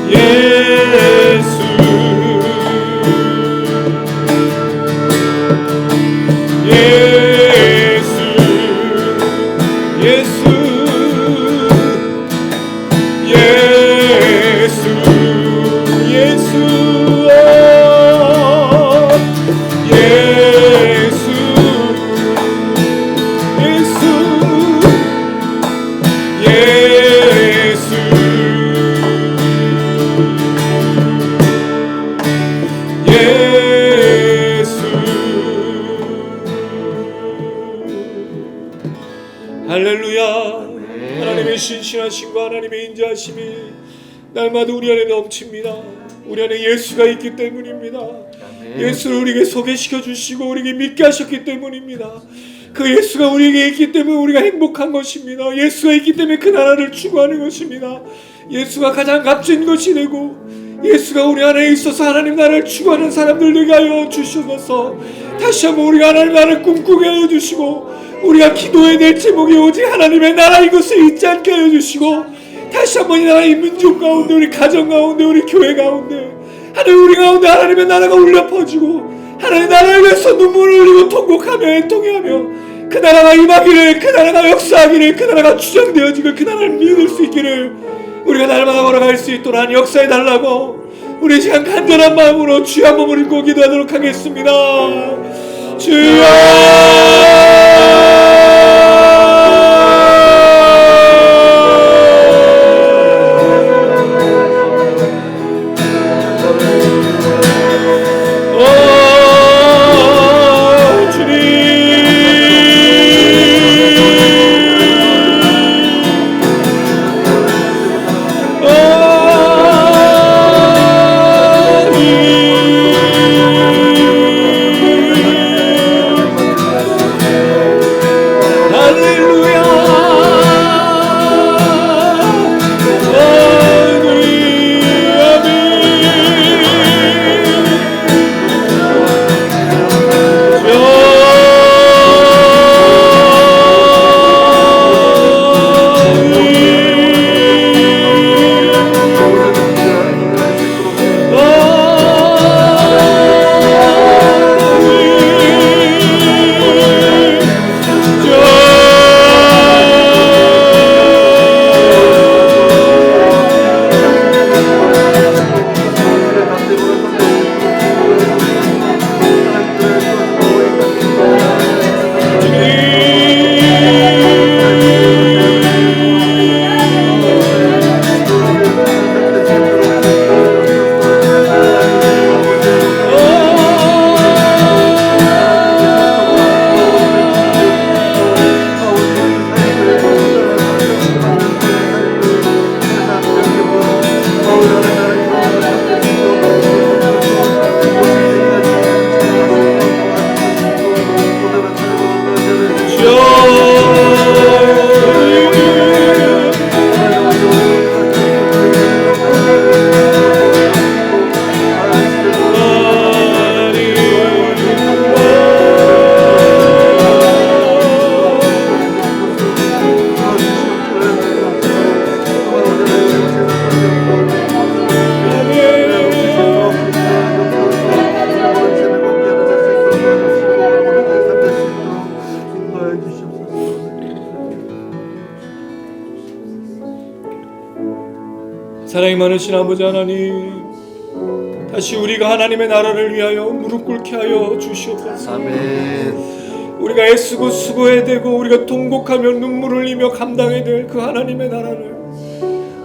예수 예수 예수 하나님의 신실하심과 하나님의 인자하심이 날마다 우리 안에 넘칩니다. 우리 안에 예수가 있기 때문입니다. 예수를 우리에게 소개시켜 주시고 우리에게 믿게 하셨기 때문입니다. 그 예수가 우리에게 있기 때문에 우리가 행복한 것입니다. 예수가 있기 때문에 그 나라를 추구하는 것입니다. 예수가 가장 값진 것이 되고 예수가 우리 안에 있어서 하나님 나라를 추구하는 사람들 되게 하여 주시옵소서. 다시 한번 우리가 하나님 나라를 꿈꾸게 하여 주시고 우리가 기도해야 될 제목이 오직 하나님의 나라인 것을 잊지 않게 하여 주시고 다시 한번 이 나라의 민족 가운데 우리 가정 가운데 우리 교회 가운데 하나님 우리 가운데 하나님의 나라가 울려 퍼지고 하나님의 나라를 위해서 눈물을 흘리고 통곡하며 애통해하며 그 나라가 임하기를 그 나라가 역사하기를 그 나라가 주장되어지고 그 나라를 믿을 수 있기를 우리가 날마다 걸어갈 수 있도록 하나님 역사해 달라고 우리 시간 간절한 마음으로 주여 한번 울고 기도하도록 하겠습니다. 주여 사랑이 많으신 아버지 하나님, 다시 우리가 하나님의 나라를 위하여 무릎 꿇게 하여 주시옵소서. 아멘. 우리가 애쓰고 수고해야 되고 우리가 통곡하며 눈물 흘리며 감당해야 될 그 하나님의 나라를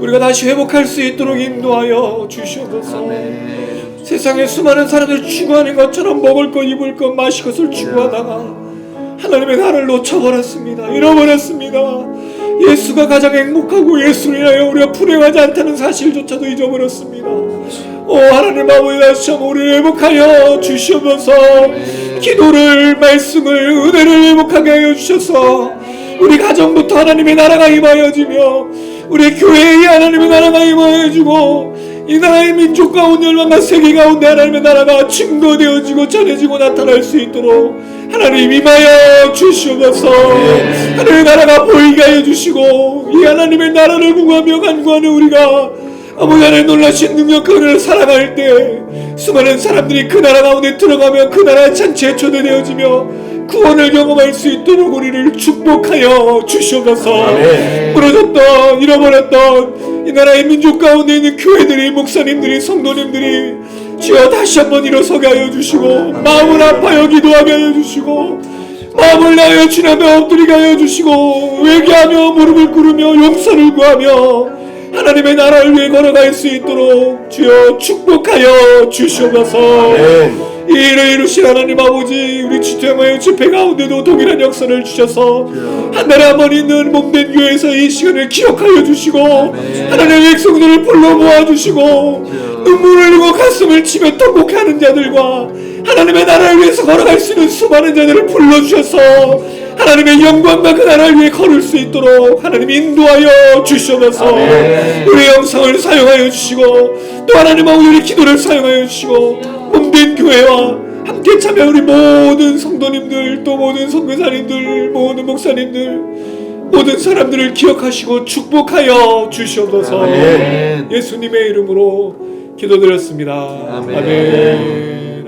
우리가 다시 회복할 수 있도록 인도하여 주시옵소서. 아멘. 세상에 수많은 사람들 추구하는 것처럼 먹을 것 입을 것 마실 것을 추구하다가 하나님의 나라를 놓쳐버렸습니다. 잃어버렸습니다. 예수가 가장 행복하고 예수를 인하여 우리가 불행하지 않다는 사실조차도 잊어버렸습니다. 오 하나님 아버지, 다시 한번 우리를 회복하여 주시옵소서. 기도를, 말씀을, 은혜를 회복하게 하여 주셔서 우리 가정부터 하나님의 나라가 임하여지며 우리 교회에 하나님의 나라가 임하여지고 이 나라의 민족 가운데 열방과 세계 가운데 하나님의 나라가 증거되어지고 전해지고 나타날 수 있도록 하나님 임하여 주시옵소서. 하나님의 나라가 보이게 하여 주시고 이 하나님의 나라를 구하며 간구하는 우리가 아버지 하나님 놀라신 능력과 은혜를 살아갈 때 수많은 사람들이 그 나라 가운데 들어가며 그 나라의 잔치에 초대되어지며 구원을 경험할 수 있도록 우리를 축복하여 주시옵소서. 무너졌던, 잃어버렸던 이 나라의 민족 가운데 있는 교회들이, 목사님들이, 성도님들이 주여 다시 한번 일어서게 하여 주시고 마음을 아파여 기도하게 하여 주시고 마음을 다하여 주님 앞에 엎드리게 하여 주시고 회개하며 무릎을 꿇으며 용서를 구하며 하나님의 나라를 위해 걸어갈 수 있도록 주여 축복하여 주시옵소서. 이 일을 이루신 하나님 아버지, 우리 주tem의 집회 가운데도 동일한 역사를 주셔서 한 달에 한 번 있는 몸된 교회에서 이 시간을 기억하여 주시고 하나님의 백성들을 불러 모아주시고 눈물을 흘리고 가슴을 치며 통곡하는 자들과 하나님의 나라를 위해서 걸어갈 수 있는 수많은 자들을 불러주셔서 하나님의 영광과 그 나라를 위해 걸을 수 있도록 하나님 인도하여 주시옵소서. 우리 영상을 사용하여 주시고 또 하나님 아버지 우리 기도를 사용하여 주시고 몸된 교회와 함께 참여한 우리 모든 성도님들, 또 모든 선교사님들, 모든 목사님들, 모든 사람들을 기억하시고 축복하여 주시옵소서. 예수님의 이름으로 기도드렸습니다. 아멘.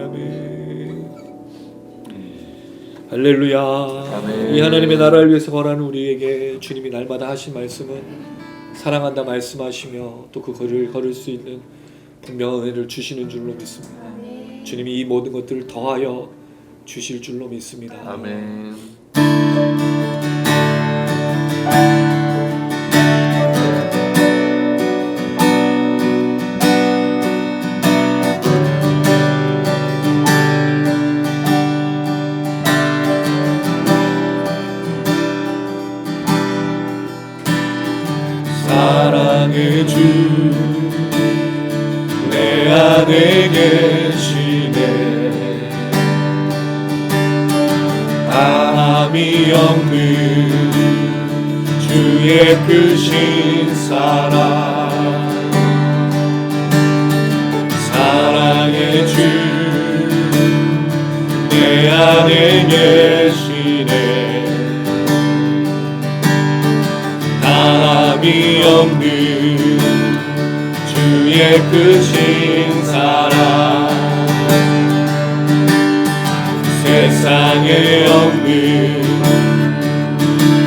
할렐루야. 이 하나님의 나라를 위해서 걸어가는 우리에게 주님이 날마다 하신 말씀은 사랑한다 말씀하시며 또 그 거리를 걸을 수 있는 분명한 은혜를 주시는 줄로 믿습니다. 주님이 이 모든 것들을 더하여 주실 줄로 믿습니다. 아멘. 사랑의 주 내 안에 계시네. 다함이 없는 주의 크신 사랑. 사랑의 주 내 안에 계시네. 다함이 없는 주의 크신 사랑. 세상에 없는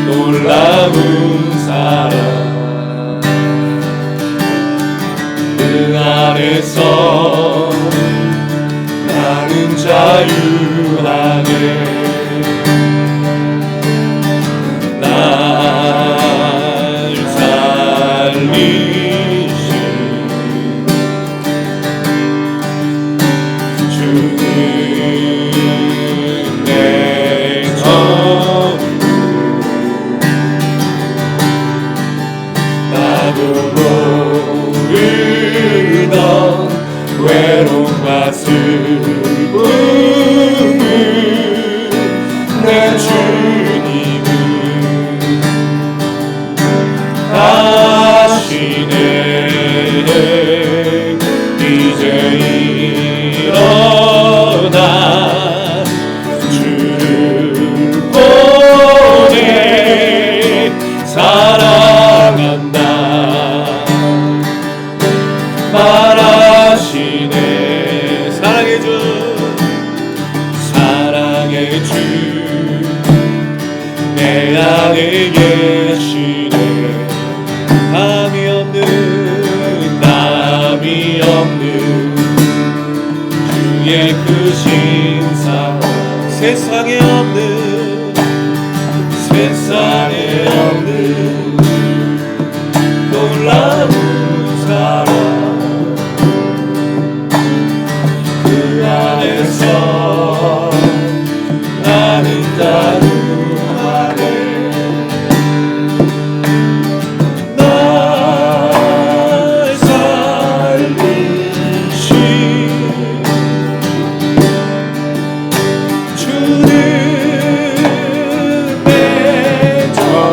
놀라운 사랑. 그 안에서 나는 자유하네. 날 살리신 주는 내 전부. 나도 모르던 외로움과 슬픔을 내 주님은 아시네. 이제 일어나 주를 보내 사랑한다 말하시네. 사랑의 주 사랑의 주 내 안에 계시네. 남이 없는 주의 크신 사랑. 세상에 없는 놀라운 사랑. 그 안에서 나는 자유하네. 날 살리신 주는 내 전부.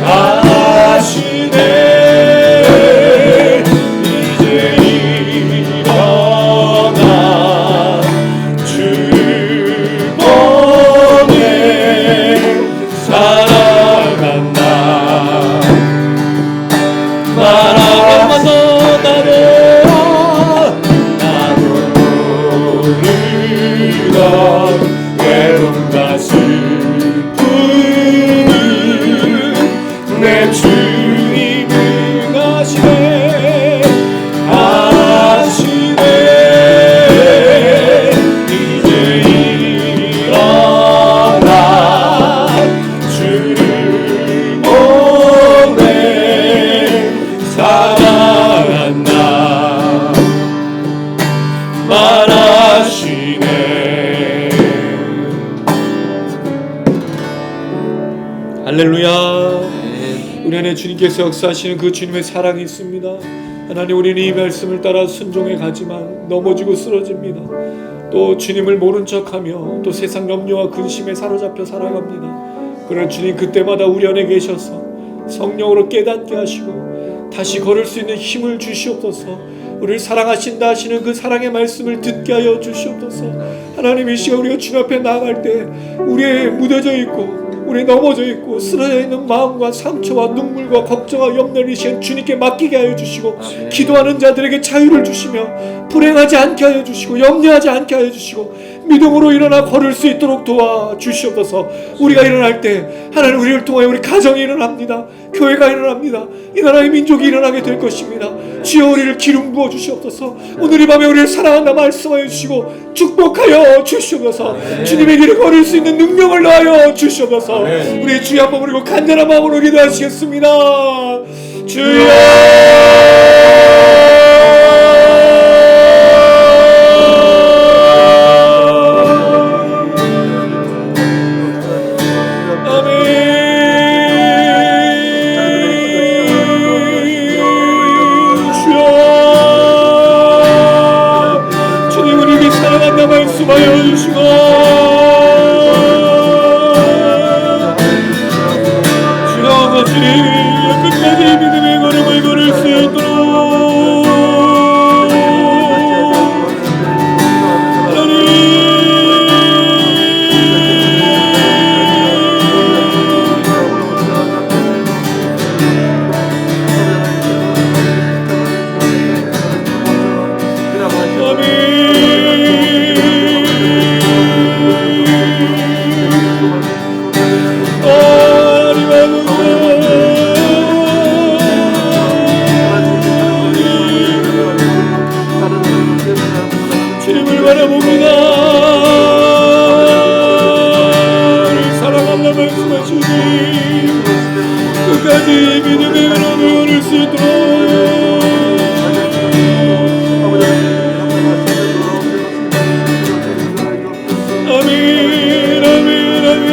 하시네. 이제 일어나 주를 보내 살아간다. 말하기만 더 나대어 나도 모르던 외로움과 슬픔을 내 주님은 하시네. 하시네. 이제 일어나 주를 보내 살아간다. 말하시네. 할렐루야. 우리 안에 주님께서 역사하시는 그 주님의 사랑이 있습니다. 하나님, 우리는 이 말씀을 따라 순종해 가지만 넘어지고 쓰러집니다. 또 주님을 모른 척하며 또 세상 염려와 근심에 사로잡혀 살아갑니다. 그러나 주님 그때마다 우리 안에 계셔서 성령으로 깨닫게 하시고 다시 걸을 수 있는 힘을 주시옵소서. 우리를 사랑하신다 하시는 그 사랑의 말씀을 듣게 하여 주시옵소서. 하나님, 이 시간 우리가 주님 앞에 나아갈 때 우리의 무뎌져 있고 우리 넘어져 있고 쓰러져 있는 마음과 상처와 눈물과 걱정과 염려를 이 시간 주님께 맡기게 하여 주시고, 기도하는 자들에게 자유를 주시며 불행하지 않게 하여 주시고 염려하지 않게 하여 주시고 믿음으로 일어나 걸을 수 있도록 도와주시옵소서. 우리가 일어날 때 하나님, 우리를 통하여 우리 가정이 일어납니다. 교회가 일어납니다. 이 나라의 민족이 일어나게 될 것입니다. 주여, 우리를 기름 부어 주시옵소서. 오늘 이 밤에 우리를 사랑한다 말씀하여 주시고 축복하여 주시옵소서. 주님의 길을 걸을 수 있는 능력을 넣어여 주시옵소서. 우리 주여 한번 부르고 간절한 마음으로 기도하시겠습니다. 주여, 말씀하여 주시고 주여 아버지, 끝까지 믿음의 걸음을 걸을 수 있도록 주님을 바라봅니다. 사랑한다 말씀하시니 끝까지 믿음의 걸음을 걸을 수 있도록 아멘, 아멘, 아멘.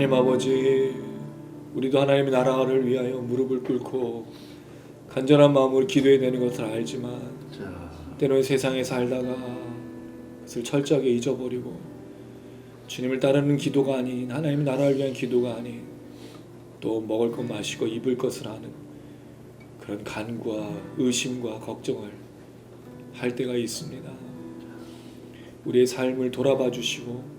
하나님 아버지, 우리도 하나님의 나라를 위하여 무릎을 꿇고 간절한 마음으로 기도해야 되는 것을 알지만 때로는 세상에 살다가 그것을 철저하게 잊어버리고 주님을 따르는 기도가 아닌, 하나님의 나라를 위한 기도가 아닌, 또 먹을 것 마시고 입을 것을 하는 그런 간구와 의심과 걱정을 할 때가 있습니다. 우리의 삶을 돌아봐 주시고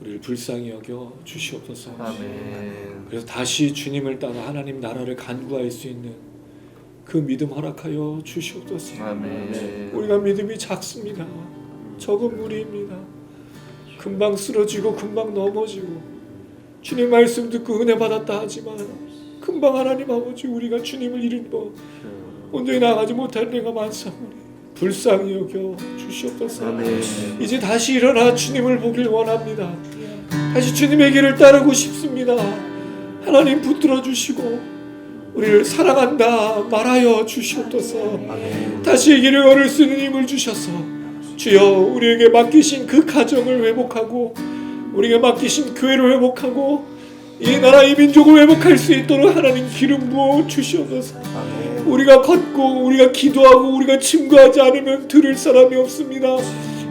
우리를 불쌍히 여겨 주시옵소서. 아멘. 그래서 다시 주님을 따라 하나님 나라를 간구할 수 있는 그 믿음 허락하여 주시옵소서. 아멘. 우리가 믿음이 작습니다. 적은 무리입니다. 금방 쓰러지고 금방 넘어지고 주님 말씀 듣고 은혜 받았다 하지만 금방 하나님 아버지 우리가 주님을 잃고 온전히 나가지 못할 때가 많사오니 불쌍히 여겨 주시옵소서. 아멘. 이제 다시 일어나 주님을 보길 원합니다. 다시 주님의 길을 따르고 싶습니다. 하나님 붙들어 주시고 우리를 사랑한다 말하여 주시옵소서. 다시 이 길을 걸을 수 있는 힘을 주셔서 주여 우리에게 맡기신 그 가정을 회복하고 우리에게 맡기신 교회를 회복하고 이 나라 이 민족을 회복할 수 있도록 하나님 기름 부어 주시옵소서. 우리가 걷고 우리가 기도하고 우리가 침구하지 않으면 들을 사람이 없습니다.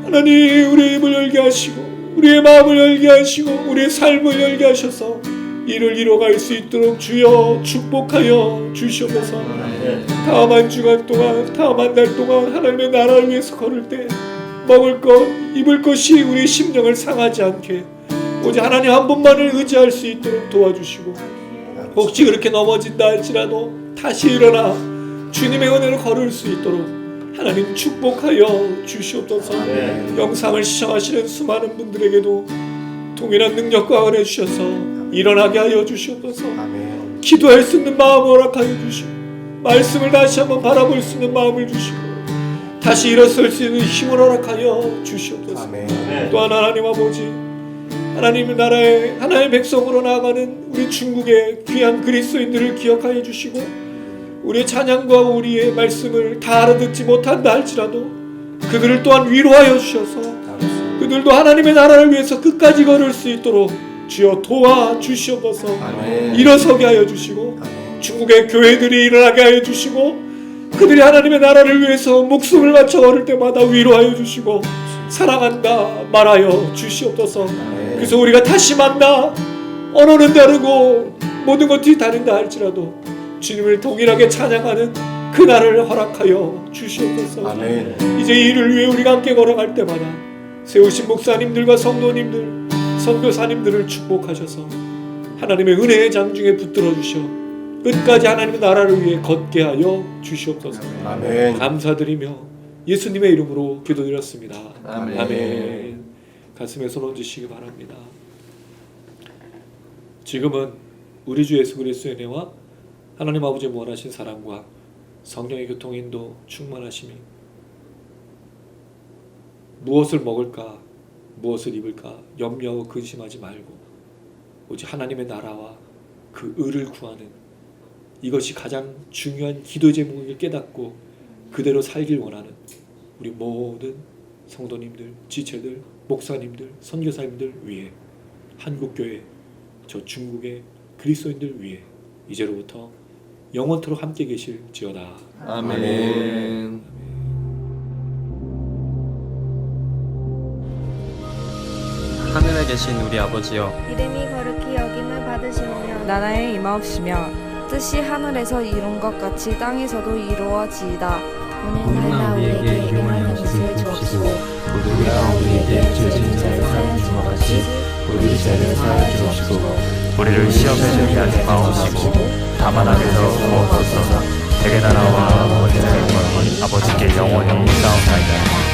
하나님 우리의 입을 열게 하시고 우리의 마음을 열게 하시고 우리의 삶을 열게 하셔서 이를 이뤄갈 수 있도록 주여 축복하여 주시옵소서. 다음 한 주간 동안 다음 한 달 동안 하나님의 나라를 위해서 걸을 때 먹을 것 입을 것이 우리의 심령을 상하지 않게 오직 하나님 한 분만을 의지할 수 있도록 도와주시고 혹시 그렇게 넘어진다 할지라도 다시 일어나 주님의 은혜를 걸을 수 있도록 하나님 축복하여 주시옵소서. 영상을 시청하시는 수많은 분들에게도 동일한 능력과 은혜 주셔서 일어나게 하여 주시옵소서. 기도할 수 있는 마음을 허락하여 주시고 말씀을 다시 한번 바라볼 수 있는 마음을 주시고 다시 일어설 수 있는 힘을 허락하여 주시옵소서. 또한 하나님 아버지 하나님의 나라에 하나님의 백성으로 나아가는 우리 중국의 귀한 그리스도인들을 기억하여 주시고 우리의 찬양과 우리의 말씀을 다 알아듣지 못한다 할지라도 그들을 또한 위로하여 주셔서 그들도 하나님의 나라를 위해서 끝까지 걸을 수 있도록 주여 도와주시옵소서. 일어서게 하여 주시고 중국의 교회들이 일어나게 하여 주시고 그들이 하나님의 나라를 위해서 목숨을 바쳐 걸을 때마다 위로하여 주시고 사랑한다 말하여 주시옵소서. 그래서 우리가 다시 만나 언어는 다르고 모든 것이 다른다 할지라도 주님을 동일하게 찬양하는 그날을 허락하여 주시옵소서. 이제 이 일을 위해 우리가 함께 걸어갈 때마다 세우신 목사님들과 성도님들 선교사님들을 축복하셔서 하나님의 은혜의 장중에 붙들어 주셔 끝까지 하나님의 나라를 위해 걷게 하여 주시옵소서. 아멘. 감사드리며 예수님의 이름으로 기도드렸습니다. 아멘. 아멘. 가슴에 손 얹으시기 바랍니다. 지금은 우리 주 예수 그리스도의 은혜와 하나님 아버지의 무한하신 사랑과 성령의 교통인도 충만하심이 무엇을 먹을까 무엇을 입을까 염려하고 근심하지 말고 오직 하나님의 나라와 그 의를 구하는 이것이 가장 중요한 기도 제목을 깨닫고 그대로 살길 원하는 우리 모든 성도님들, 지체들, 목사님들, 선교사님들 위해 한국교회, 저 중국의 그리스도인들 위해 이제로부터 영원토록 함께 계실지어다. 아멘. 하늘에 계신 우리 아버지여 이름이 거룩히 여김을 받으시며 나라에 임하옵시며 뜻이 하늘에서 이룬 것 같이 땅에서도 이루어지이다. 오늘날 우리에게 일용할 것을 주옵시고 우리가 우리에게 죄진 자를 사하는 것 같이 우리 죄를 사하여 주옵시고 우리를 시험에 들게 하지 마옵시고 다만 악에서 구하옵소서. 대개 나라와 원죄와 영광이 아버지께 영원히 있사옵나이다.